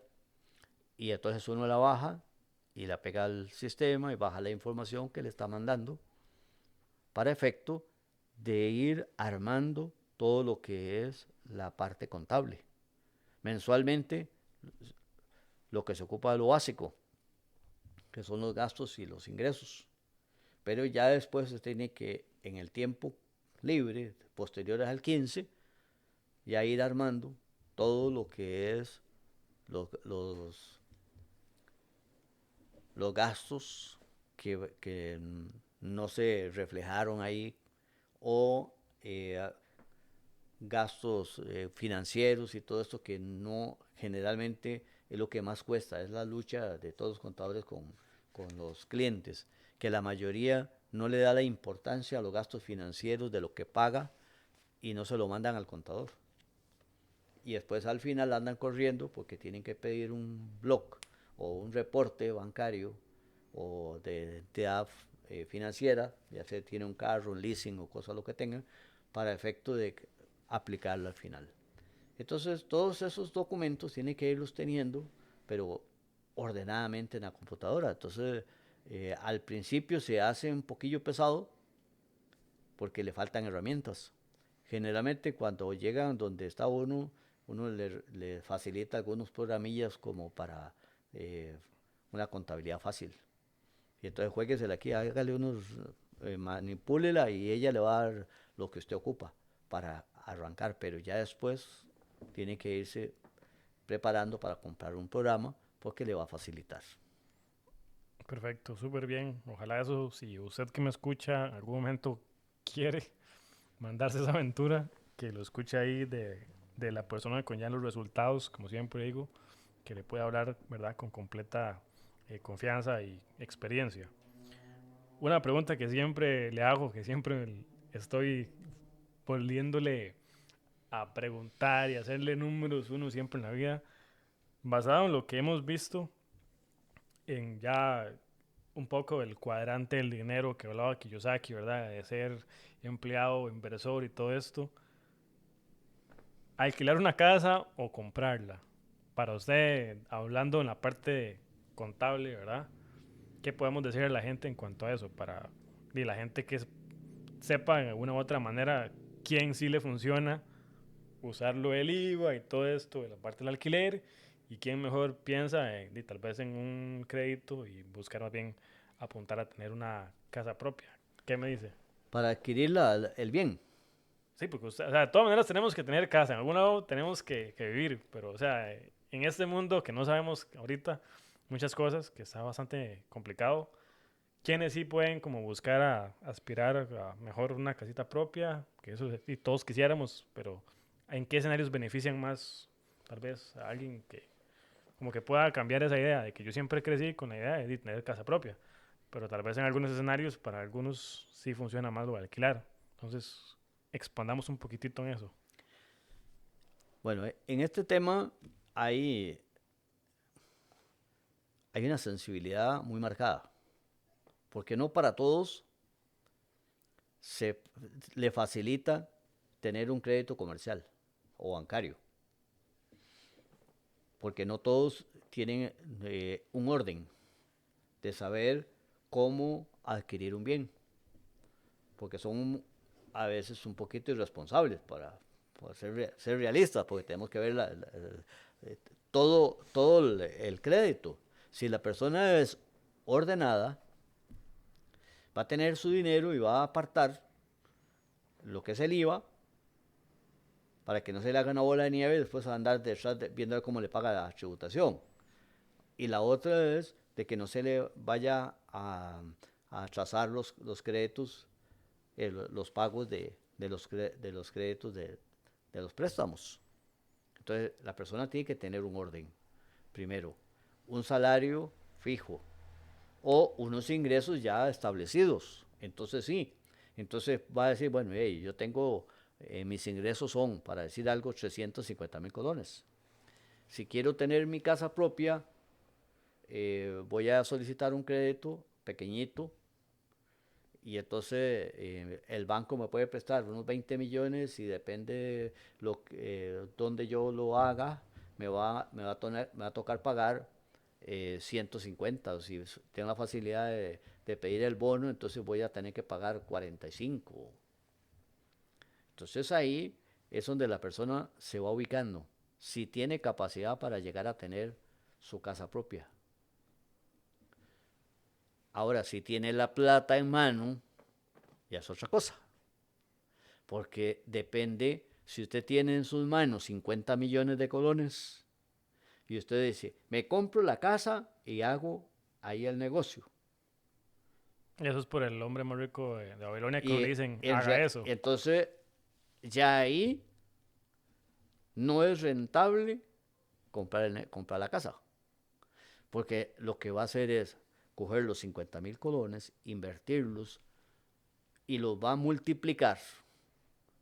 y entonces uno la baja y la pega al sistema y baja la información que le está mandando para efecto de ir armando todo lo que es la parte contable. Mensualmente, lo que se ocupa de lo básico, que son los gastos y los ingresos. Pero ya después se tiene que, en el tiempo libre, posteriores al 15, ya ir armando todo lo que es los, los, los gastos que no se reflejaron ahí o gastos financieros y todo esto que no generalmente es lo que más cuesta, es la lucha de todos los contadores con los clientes, que la mayoría no le da la importancia a los gastos financieros de lo que paga y no se lo mandan al contador. Y después al final andan corriendo porque tienen que pedir un blog o un reporte bancario o de entidad financiera, ya sea tiene un carro, un leasing o cosa lo que tengan, para efecto de aplicarlo al final. Entonces todos esos documentos tienen que irlos teniendo, pero ordenadamente en la computadora. Entonces al principio se hace un poquillo pesado porque le faltan herramientas. Generalmente cuando llegan donde está uno le facilita algunos programillas como para una contabilidad fácil. Y entonces jueguesela aquí, hágale unos, manipúlela y ella le va a dar lo que usted ocupa para arrancar, pero ya después tiene que irse preparando para comprar un programa porque le va a facilitar. Perfecto, súper bien. Ojalá eso, si usted que me escucha en algún momento quiere mandarse esa aventura, que lo escuche ahí de la persona con ya los resultados, como siempre digo, que le pueda hablar, ¿verdad?, con completa confianza y experiencia. Una pregunta que siempre le hago, que siempre estoy volviéndole a preguntar y hacerle números uno siempre en la vida, basado en lo que hemos visto en ya un poco el cuadrante del dinero que hablaba Kiyosaki, ¿verdad? De ser empleado, inversor y todo esto. Alquilar una casa o comprarla. Para usted, hablando en la parte contable, ¿verdad? ¿Qué podemos decir a la gente en cuanto a eso? Para y la gente que sepa de alguna u otra manera quién sí le funciona usarlo el IVA y todo esto, de la parte del alquiler, y quién mejor piensa tal vez en un crédito y buscar más bien apuntar a tener una casa propia. ¿Qué me dice? Para adquirir el bien. Sí, porque usted, o sea, de todas maneras tenemos que tener casa, en algún lado tenemos que vivir, pero o sea, en este mundo que no sabemos ahorita muchas cosas, que está bastante complicado, quienes sí pueden como buscar aspirar a mejor una casita propia, que eso y todos quisiéramos, pero ¿en qué escenarios benefician más tal vez a alguien que como que pueda cambiar esa idea de que yo siempre crecí con la idea de tener casa propia, pero tal vez en algunos escenarios para algunos sí funciona más lo de alquilar? Entonces, expandamos un poquitito en eso. Bueno, en este tema hay, hay una sensibilidad muy marcada, porque no para todos se le facilita tener un crédito comercial o bancario, porque no todos tienen un orden de saber cómo adquirir un bien, porque son a veces un poquito irresponsables para ser realistas, porque tenemos que ver eh, todo el crédito. Si la persona es ordenada, va a tener su dinero y va a apartar lo que es el IVA para que no se le haga una bola de nieve y después a andar detrás viendo cómo le paga la tributación. Y la otra es de que no se le vaya a atrasar los créditos, los pagos de los créditos de los préstamos. Entonces la persona tiene que tener un orden. Primero, un salario fijo o unos ingresos ya establecidos. Entonces sí, entonces va a decir, bueno, hey, yo tengo, mis ingresos son, para decir algo, 350,000 colones. Si quiero tener mi casa propia, voy a solicitar un crédito pequeñito y entonces el banco me puede prestar unos 20 millones y depende donde yo lo haga, me va a tocar pagar 150. O si tengo la facilidad de pedir el bono, entonces voy a tener que pagar 45. Entonces ahí es donde la persona se va ubicando, si tiene capacidad para llegar a tener su casa propia. Ahora, si tiene la plata en mano, ya es otra cosa, porque depende Si usted tiene en sus manos 50 millones de colones y usted dice, me compro la casa y hago ahí el negocio. Eso es por el hombre más rico de Babilonia que no Y le dicen, haga eso. entonces ya ahí no es rentable comprar la casa. Porque lo que va a hacer es coger los 50,000 colones, invertirlos y los va a multiplicar.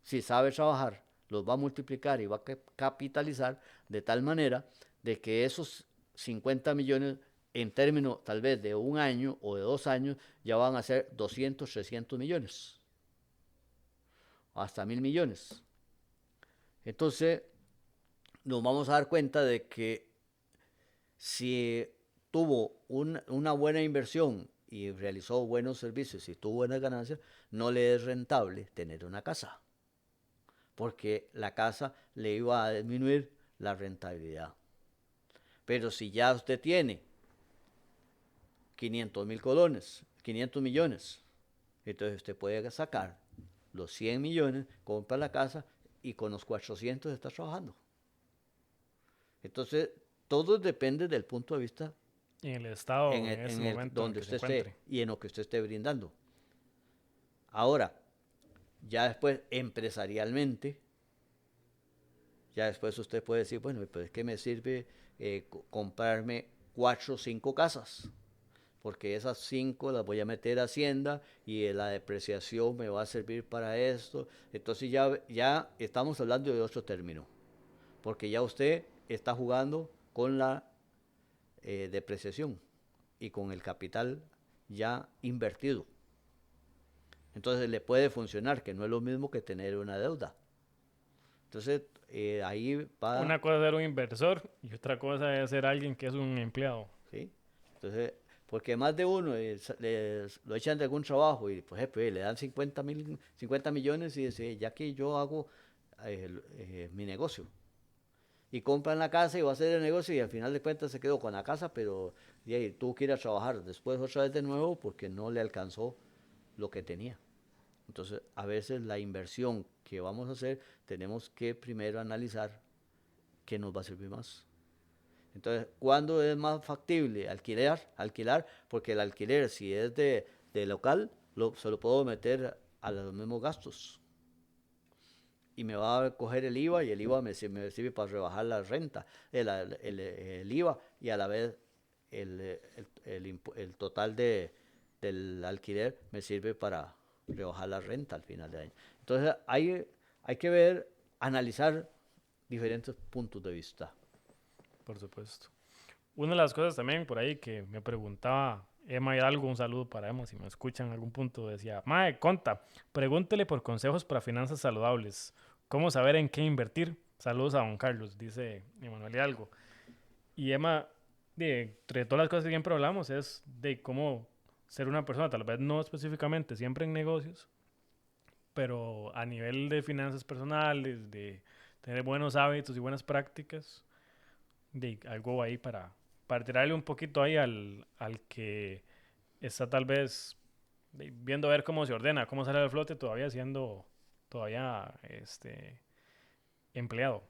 Si sabe trabajar, los va a multiplicar y va a capitalizar de tal manera de que esos 50 millones en términos tal vez de un año o de 2 años ya van a ser 200, 300 millones, hasta 1.000 millones. Entonces nos vamos a dar cuenta de que si tuvo una buena inversión y realizó buenos servicios y tuvo buenas ganancias, no le es rentable tener una casa, porque la casa le iba a disminuir la rentabilidad. Pero si ya usted tiene 500,000 colones, 500 millones, entonces usted puede sacar los 100 millones, compra la casa y con los 400 está trabajando. Entonces, todo depende del punto de vista En el estado, en ese momento en el donde que se usted esté encuentre. y en lo que usted esté brindando. Ahora, ya después empresarialmente, ya después usted puede decir, bueno, pues es que me sirve comprarme 4 o 5 casas, porque esas 5 las voy a meter a Hacienda y la depreciación me va a servir para esto. Entonces ya estamos hablando de otro término, porque ya usted está jugando con la depreciación y con el capital ya invertido. Entonces le puede funcionar, que no es lo mismo que tener una deuda. Entonces ahí va, Una cosa es ser un inversor y otra cosa es ser alguien que es un empleado. ¿sí? Entonces, porque más de uno lo echan de algún trabajo y, por ejemplo, le dan 50 millones y dice, ya que yo hago mi negocio. Y compran la casa y va a hacer el negocio y al final de cuentas se quedó con la casa, pero tuvo que ir a trabajar después otra vez de nuevo porque no le alcanzó lo que tenía. Entonces, a veces la inversión que vamos a hacer, tenemos que primero analizar qué nos va a servir más. Entonces, ¿cuándo es más factible alquilar? Porque el alquiler, si es de local, se lo puedo meter a los mismos gastos. Y me va a coger el IVA y el IVA me sirve para rebajar la renta, el IVA y a la vez el total del alquiler me sirve para rebajar la renta al final de año. Entonces hay que ver, analizar diferentes puntos de vista. Por supuesto. Una de las cosas también por ahí que me preguntaba Emma Hidalgo, un saludo para Emma si me escuchan en algún punto, decía, Mae, conta, pregúntele por consejos para finanzas saludables. ¿Cómo saber en qué invertir? Saludos a don Carlos, dice Emanuel Hidalgo. Y Emma, entre todas las cosas que siempre hablamos es de cómo ser una persona, tal vez no específicamente siempre en negocios, pero a nivel de finanzas personales, de tener buenos hábitos y buenas prácticas, de algo ahí para tirarle un poquito ahí al que está tal vez viendo a ver cómo se ordena, cómo sale al flote todavía siendo todavía empleado.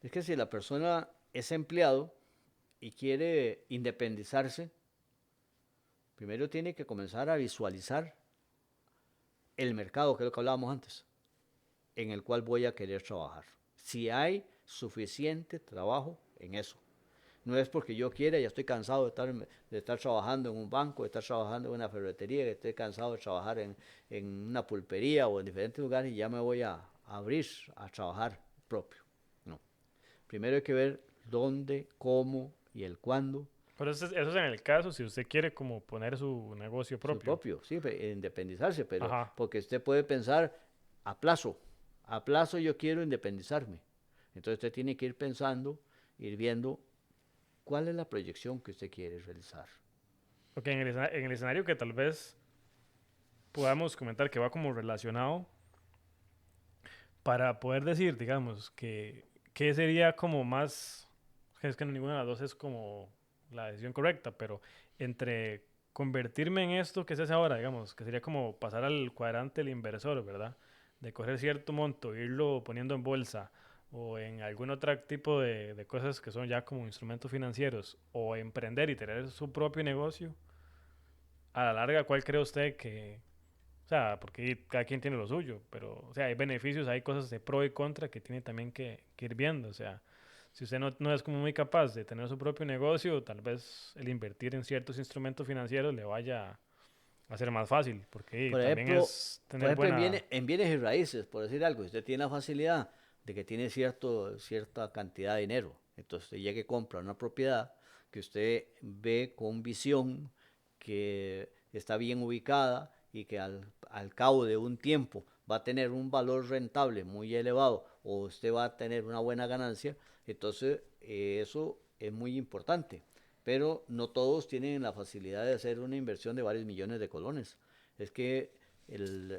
Es que si la persona es empleado y quiere independizarse, primero tiene que comenzar a visualizar el mercado, que es lo que hablábamos antes, en el cual voy a querer trabajar. Si hay suficiente trabajo en eso. No es porque yo quiera, ya estoy cansado de estar trabajando en un banco, de estar trabajando en una ferretería, que estoy cansado de trabajar en una pulpería o en diferentes lugares y ya me voy a abrir a trabajar propio. No. Primero hay que ver dónde, cómo y el cuándo. Pero eso es en el caso si usted quiere como poner su negocio Su propio. propio, sí, independizarse, pero Ajá. porque usted puede pensar a plazo yo quiero independizarme. Entonces usted tiene que ir pensando, ir viendo cuál es la proyección que usted quiere realizar. Porque en el escenario que tal vez podamos comentar que va como relacionado para poder decir, digamos, que sería como más, es que ninguna de las dos es como la decisión correcta, pero entre convertirme en esto que se hace ahora, digamos, que sería como pasar al cuadrante del inversor, ¿verdad? de coger cierto monto, irlo poniendo en bolsa o en algún otro tipo de cosas que son ya como instrumentos financieros, o emprender y tener su propio negocio, a la larga, ¿cuál cree usted que, o sea, porque cada quien tiene lo suyo, pero, o sea, hay beneficios, hay cosas de pro y contra que tiene también que ir viendo, o sea, si usted no es como muy capaz de tener su propio negocio, tal vez el invertir en ciertos instrumentos financieros le vaya a ser más fácil, porque Por también ejemplo, es tener buena... en bienes y raíces, por decir algo, usted tiene la facilidad de que tiene cierta cantidad de dinero. Entonces usted llega y compra una propiedad que usted ve con visión, que está bien ubicada y que al cabo de un tiempo va a tener un valor rentable muy elevado o usted va a tener una buena ganancia. Entonces eso es muy importante. Pero no todos tienen la facilidad de hacer una inversión de varios millones de colones. Es que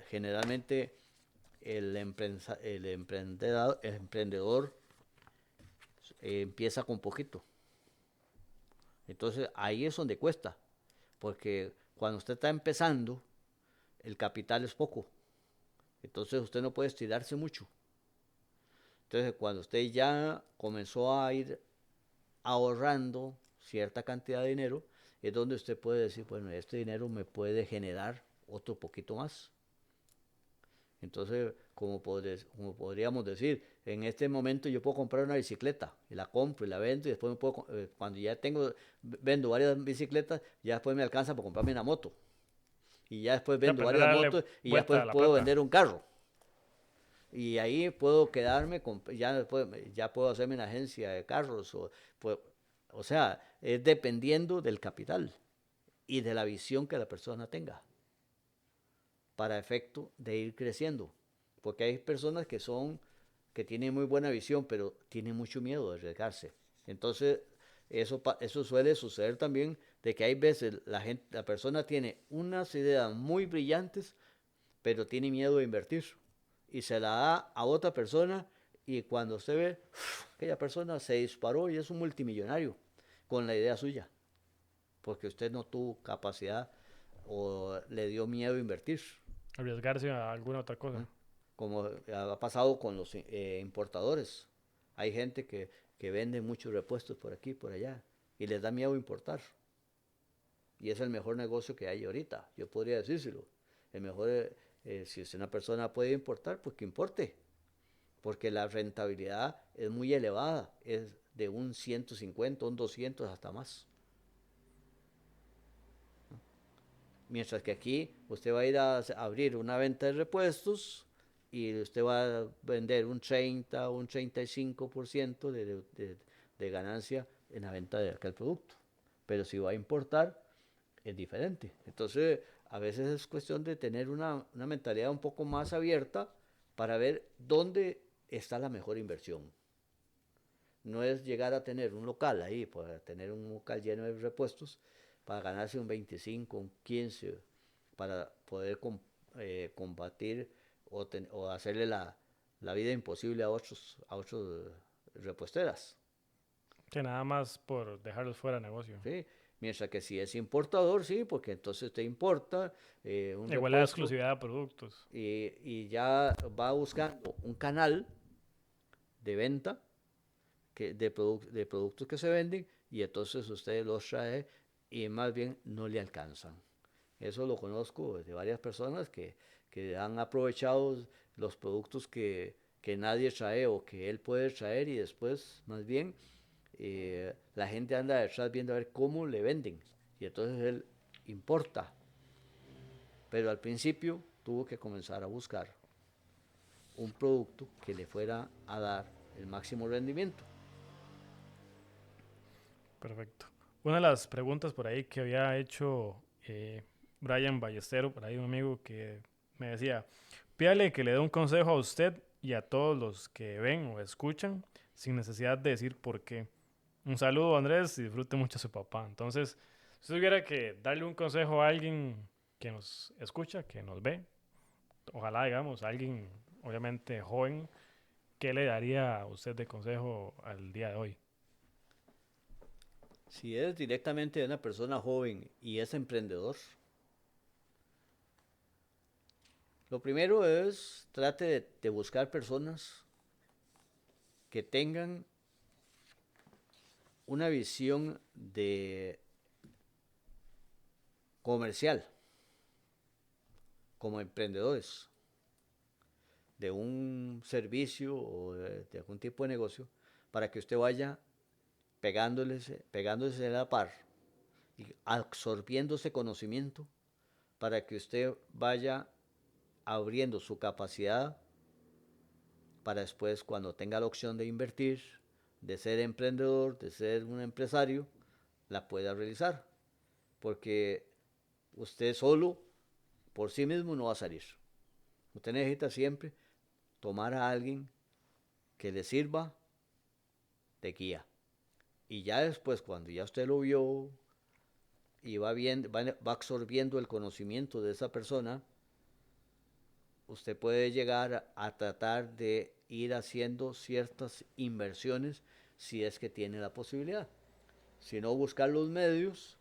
generalmente el emprendedor empieza con poquito. Entonces ahí es donde cuesta, porque cuando usted está empezando, el capital es poco. Entonces usted no puede estirarse mucho. Entonces cuando usted ya comenzó a ir ahorrando cierta cantidad de dinero, es donde usted puede decir, bueno, este dinero me puede generar otro poquito más. Entonces, como podríamos decir, en este momento yo puedo comprar una bicicleta y la compro y la vendo y después cuando ya vendo varias bicicletas, ya después me alcanza para comprarme una moto. Y ya después Y vendo aprender varias a darle motos y ya vuelta después a la puedo plata. vender un carro. Y ahí puedo quedarme, ya después ya puedo hacerme una agencia de carros. O sea, es dependiendo del capital y de la visión que la persona tenga para efecto de ir creciendo. Porque hay personas que tienen muy buena visión, pero tienen mucho miedo de arriesgarse. Entonces, eso suele suceder también de que hay veces la persona tiene unas ideas muy brillantes, pero tiene miedo de invertir. Y se la da a otra persona y cuando usted ve, aquella persona se disparó y es un multimillonario con la idea suya, porque usted no tuvo capacidad o le dio miedo a invertir. Arriesgarse a alguna otra cosa. ¿Eh? Como ha pasado con los importadores. Hay gente que vende muchos repuestos por aquí y por allá y les da miedo importar. Y es el mejor negocio que hay ahorita, yo podría decírselo. El mejor, si una persona puede importar, pues que importe, porque la rentabilidad es muy elevada, es de un 150, un 200 hasta más. Mientras que aquí usted va a ir a abrir una venta de repuestos y usted va a vender un 30 o un 35% de ganancia en la venta de aquel producto. Pero si va a importar, es diferente. Entonces, a veces es cuestión de tener una mentalidad un poco más abierta para ver dónde está la mejor inversión. No es llegar a tener un local ahí, para tener un local lleno de repuestos, para ganarse un 25, un 15, para poder combatir o hacerle la vida imposible a otros repuesteras. Que nada más por dejarlos fuera de negocio. ¿Sí? Mientras que si es importador, sí, porque entonces te importa un Igualdad de repuesto exclusividad de productos. y ya va buscando un canal de venta de productos que se venden y entonces usted los trae y más bien no le alcanzan. Eso lo conozco de varias personas que han aprovechado los productos que nadie trae o que él puede traer y después más bien la gente anda detrás viendo a ver cómo le venden y entonces él importa. Pero al principio tuvo que comenzar a buscar un producto que le fuera a dar el máximo rendimiento. Perfecto. Una de las preguntas por ahí que había hecho Brian Ballestero, por ahí un amigo que me decía, pídale que le dé un consejo a usted y a todos los que ven o escuchan sin necesidad de decir por qué. Un saludo, Andrés, y disfrute mucho a su papá. Entonces, si tuviera que darle un consejo a alguien que nos escucha, que nos ve, ojalá, digamos, a alguien obviamente joven, ¿qué le daría a usted de consejo al día de hoy? Si es directamente de una persona joven y es emprendedor, Lo primero es trate de buscar personas que tengan una visión de comercial como emprendedores de un servicio o de algún tipo de negocio para que usted vaya pegándose a la par y absorbiendo ese conocimiento para que usted vaya abriendo su capacidad para después cuando tenga la opción de invertir, de ser emprendedor, de ser un empresario, la pueda realizar. Porque usted solo, por sí mismo, no va a salir. Usted necesita siempre tomar a alguien que le sirva de guía. Y ya después, cuando ya usted lo vio y va absorbiendo el conocimiento de esa persona, usted puede llegar a tratar de ir haciendo ciertas inversiones si es que tiene la posibilidad. Si no, buscar los medios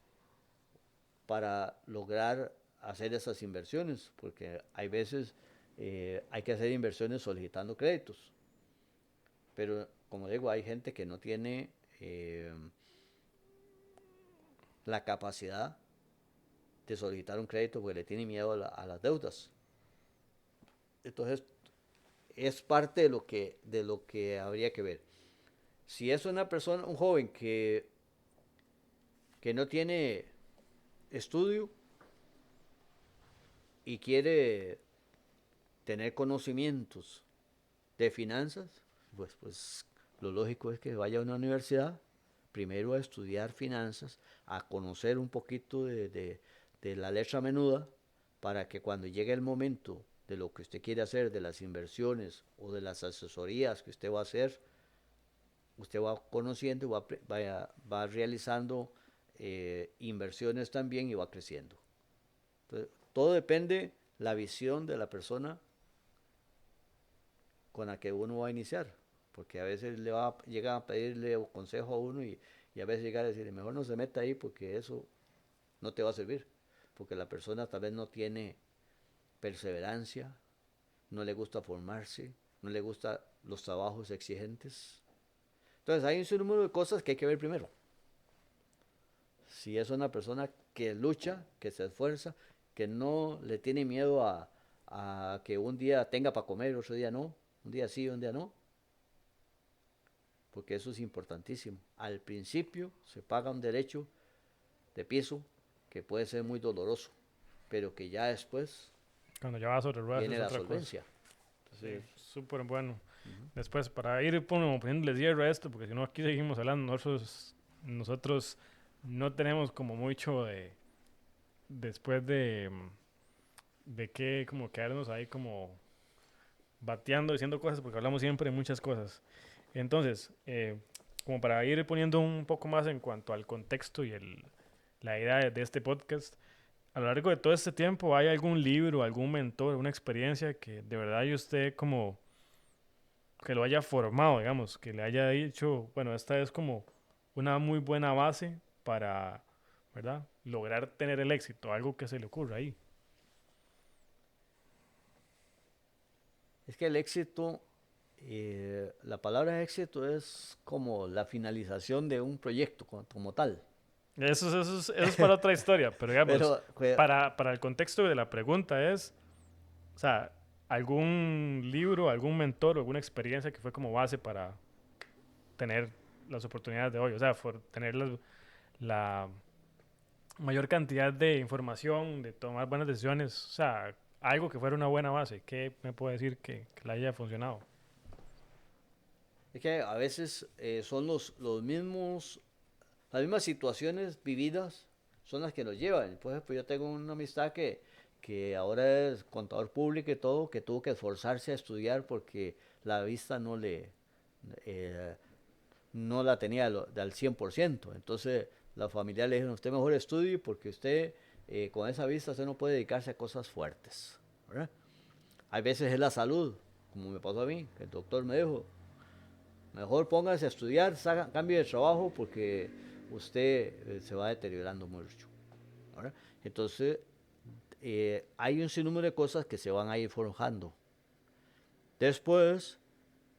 para lograr hacer esas inversiones, porque hay veces hay que hacer inversiones solicitando créditos. Pero como digo, hay gente que no tiene la capacidad de solicitar un crédito porque le tiene miedo a las deudas. Entonces, es parte de lo que habría que ver. Si es una persona, un joven que no tiene estudio y quiere tener conocimientos de finanzas, pues lo lógico es que vaya a una universidad, primero a estudiar finanzas, a conocer un poquito de la letra menuda, para que cuando llegue el momento de lo que usted quiere hacer, de las inversiones o de las asesorías que usted va a hacer, usted va conociendo y va realizando inversiones también y va creciendo. Entonces, todo depende la visión de la persona con la que uno va a iniciar, porque a veces llega a pedirle consejo a uno y a veces llega a decirle, mejor no se meta ahí porque eso no te va a servir, porque la persona tal vez no tiene perseverancia, no le gusta formarse, no le gustan los trabajos exigentes. Entonces hay un sinnúmero de cosas que hay que ver primero. Si es una persona que lucha, que se esfuerza, que no le tiene miedo a que un día tenga para comer, otro día no, un día sí, un día no, porque eso es importantísimo. Al principio se paga un derecho de piso que puede ser muy doloroso, pero que ya después Cuando ya va sobre ruedas viene es la otra cosa. solvencia. Sí, Entonces, súper bueno. uh-huh. Después, para ir poniéndole cierre a esto, porque si no aquí seguimos hablando, nosotros no tenemos como mucho después de que como quedarnos ahí como bateando, diciendo cosas, porque hablamos siempre de muchas cosas. Entonces, como para ir poniendo un poco más en cuanto al contexto y la idea de este podcast, a lo largo de todo este tiempo, ¿hay algún libro, algún mentor, una experiencia que de verdad y usted como que lo haya formado, digamos, que le haya dicho, bueno, esta es como una muy buena base para, ¿verdad? Lograr tener el éxito, algo que se le ocurra ahí? Es que el éxito, la palabra éxito es como la finalización de un proyecto como tal. Eso es para otra historia, pero digamos, Pero para el contexto de la pregunta es, o sea, algún libro, algún mentor, alguna experiencia que fue como base para tener las oportunidades de hoy, o sea, tener la mayor cantidad de información, de tomar buenas decisiones, o sea, algo que fuera una buena base. ¿Qué me puede decir que le haya funcionado? es que a veces son los mismos, las mismas situaciones vividas son las que nos llevan. Por ejemplo, yo tengo una amistad que ahora es contador público y todo, que tuvo que esforzarse a estudiar porque la vista eh, no la tenía al 100%. Entonces la familia le dijeron, usted mejor estudie porque usted con esa vista usted no puede dedicarse a cosas fuertes, ¿verdad? Hay veces es la salud, como me pasó a mí, que el doctor me dijo, mejor póngase a estudiar, cambie de trabajo porque usted se va deteriorando mucho, ¿verdad? Entonces hay un sinnúmero de cosas que se van a ir forjando. Después,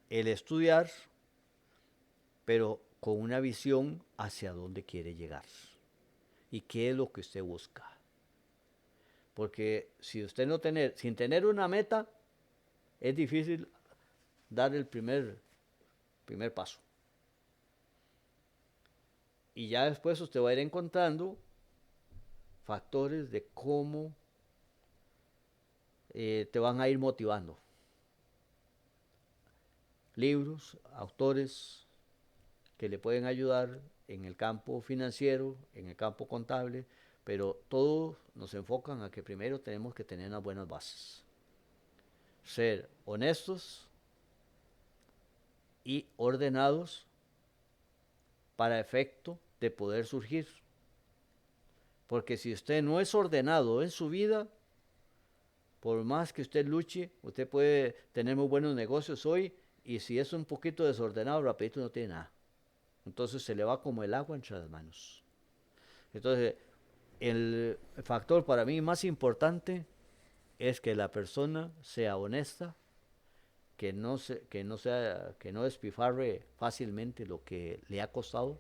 el estudiar, pero con una visión hacia dónde quiere llegar y qué es lo que usted busca. Porque si usted no tener, sin tener una meta, es difícil dar el primer paso. Y ya después usted va a ir encontrando factores de cómo te van a ir motivando. Libros, autores que le pueden ayudar en el campo financiero, en el campo contable, pero todos nos enfocan a que primero tenemos que tener unas buenas bases. Ser honestos y ordenados para efecto de poder surgir. Porque si usted no es ordenado en su vida, por más que usted luche, usted puede tener muy buenos negocios hoy y si es un poquito desordenado, rapidito no tiene nada. Entonces se le va como el agua entre las manos. Entonces, el factor para mí más importante es que la persona sea honesta, que no despifarre fácilmente lo que le ha costado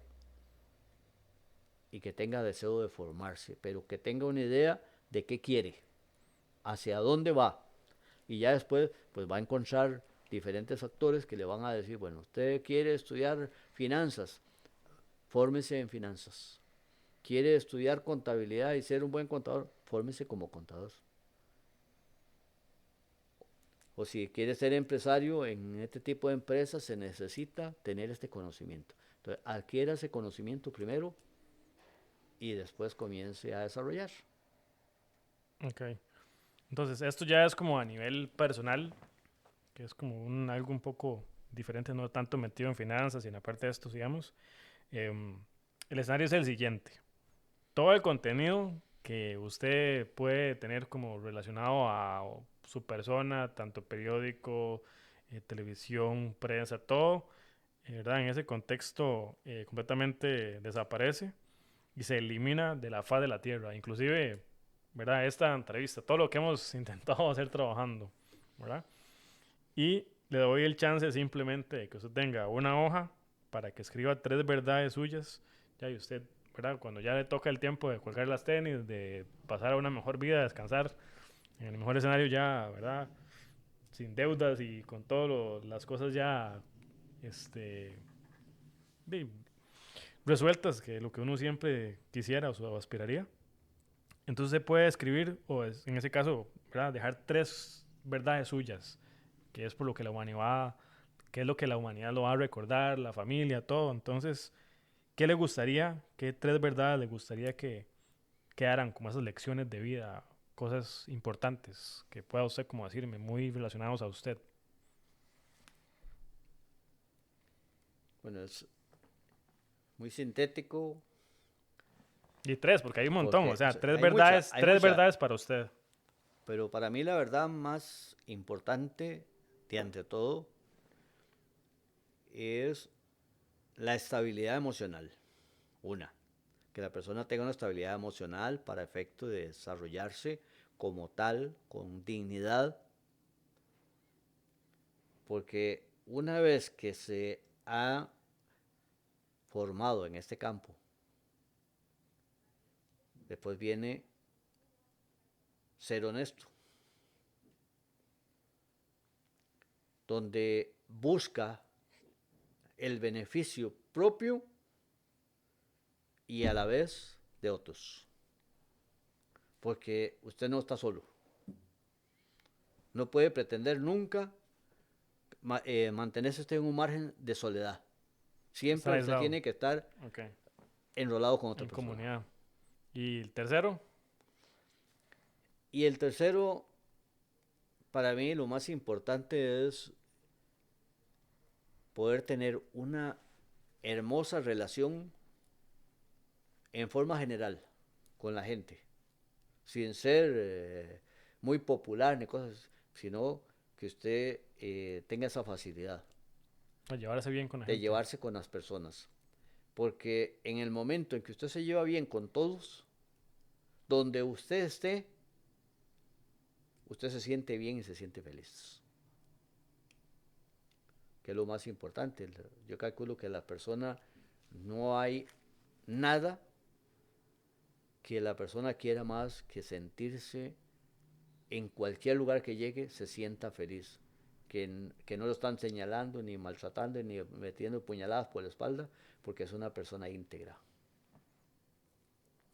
y que tenga deseo de formarse, pero que tenga una idea de qué quiere, hacia dónde va. Y ya después pues va a encontrar diferentes factores que le van a decir, bueno, usted quiere estudiar finanzas, fórmese en finanzas. Quiere estudiar contabilidad y ser un buen contador, fórmese como contador. O si quiere ser empresario en este tipo de empresas, se necesita tener este conocimiento. Entonces, adquiera ese conocimiento primero y después comience a desarrollar. Ok. Entonces, esto ya es como a nivel personal, que es como algo un poco diferente, no tanto metido en finanzas y en la parte de esto, digamos. Em, el escenario es el siguiente. Todo el contenido que usted puede tener como relacionado a su persona, tanto periódico, televisión, prensa, todo, ¿verdad? En ese contexto completamente desaparece y se elimina de la faz de la tierra. Inclusive, ¿verdad? Esta entrevista, todo lo que hemos intentado hacer trabajando, ¿verdad? Y le doy el chance simplemente de que usted tenga una hoja para que escriba 3 verdades suyas, ya y usted, ¿verdad? Cuando ya le toca el tiempo de colgar las tenis, de pasar a una mejor vida, descansar, en el mejor escenario ya, ¿verdad? Sin deudas y con todas las cosas ya, este, de- resueltas, que lo que uno siempre quisiera o aspiraría. Entonces se puede escribir, en ese caso, ¿verdad? Dejar 3 verdades suyas, que es por lo que la humanidad, que es lo que la humanidad lo va a recordar, la familia, todo. Entonces, ¿qué le gustaría, qué 3 verdades le gustaría que quedaran como esas lecciones de vida, cosas importantes que pueda usted como decirme, muy relacionados a usted? Bueno, es muy sintético Y 3, porque hay un montón, o porque sea, tres hay verdades, tres mucha, verdades para usted. pero para mí la verdad más importante, de ante todo, es la estabilidad emocional. Una, que la persona tenga una estabilidad emocional para efecto de desarrollarse como tal, con dignidad, porque una vez que se ha formado en este campo, después viene ser honesto, donde busca el beneficio propio y a la vez de otros, porque usted no está solo, no puede pretender nunca mantenerse usted en un margen de soledad. Estar Siempre usted aislado. tiene que estar Ok. enrolado con otra En persona. comunidad. Y el tercero, Y el tercero, para mí lo más importante es poder tener una hermosa relación en forma general con la gente, sin ser muy popular ni cosas, sino que usted tenga esa facilidad a llevarse bien con la de gente. llevarse con las personas. Porque en el momento en que usted se lleva bien con todos, donde usted esté, usted se siente bien y se siente feliz, que es lo más importante. Yo calculo que la persona, no hay nada que la persona quiera más que sentirse en cualquier lugar que llegue, se sienta feliz. Que no lo están señalando, ni maltratando, ni metiendo puñaladas por la espalda, porque es una persona íntegra.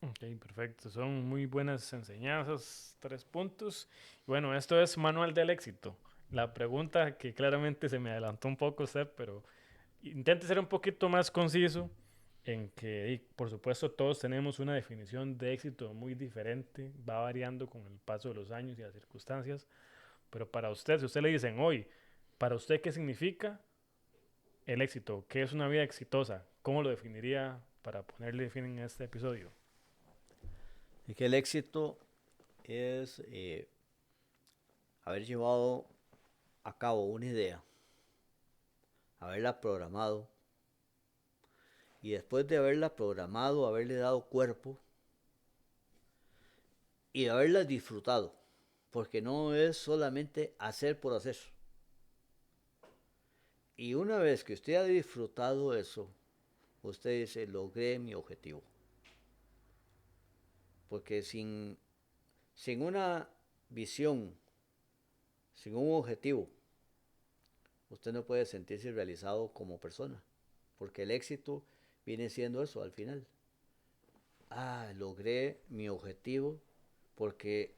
Ok, perfecto. Son muy buenas enseñanzas, 3 puntos. Bueno, esto es Manual del Éxito. La pregunta que claramente se me adelantó un poco usted, pero intente ser un poquito más conciso en que, y, por supuesto, todos tenemos una definición de éxito muy diferente, va variando con el paso de los años y las circunstancias, pero para usted, si usted le dicen hoy, para usted, ¿qué significa el éxito? ¿Qué es una vida exitosa? ¿Cómo lo definiría para ponerle fin en este episodio? Y que el éxito es haber llevado a cabo una idea, haberla programado, y después de haberla programado, haberle dado cuerpo y de haberla disfrutado, porque no es solamente hacer por hacer. Y una vez que usted ha disfrutado eso, usted dice, logré mi objetivo. Porque sin una visión, sin un objetivo, usted no puede sentirse realizado como persona. Porque el éxito viene siendo eso al final. Logré mi objetivo porque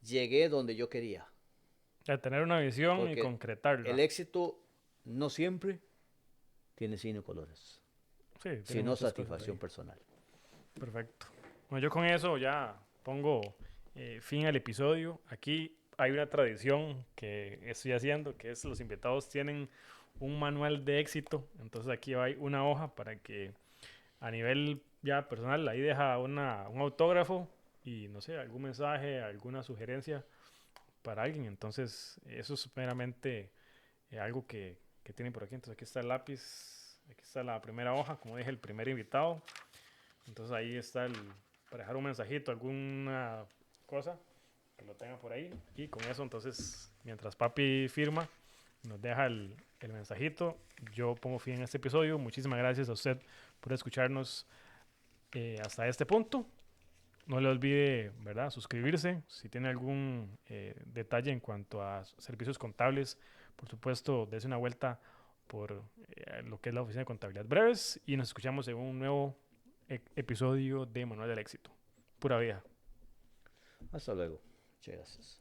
llegué donde yo quería. De tener una visión y Porque el concretarla. éxito no siempre tiene signo colores, Sí, tiene sino muchas cosas satisfacción ahí. personal. Perfecto. Bueno, yo con eso ya pongo fin al episodio. Aquí hay una tradición que estoy haciendo, que es los invitados tienen un manual de éxito. Entonces aquí hay una hoja para que a nivel ya personal, ahí deja un autógrafo y no sé, algún mensaje, alguna sugerencia para alguien. Entonces eso es meramente algo que tienen por aquí. Entonces aquí está el lápiz, aquí está la primera hoja, como dije, el primer invitado. Entonces ahí está para dejar un mensajito, alguna cosa que lo tenga por ahí. Y con eso entonces, mientras papi firma, nos deja el mensajito. Yo pongo fin en este episodio. Muchísimas gracias a usted por escucharnos hasta este punto. No le olvide, ¿verdad?, suscribirse. Si tiene algún detalle en cuanto a servicios contables, por supuesto, dése una vuelta por lo que es la Oficina de Contabilidad Breves y nos escuchamos en un nuevo episodio de Manual del Éxito. Pura vida. Hasta luego. Muchas gracias.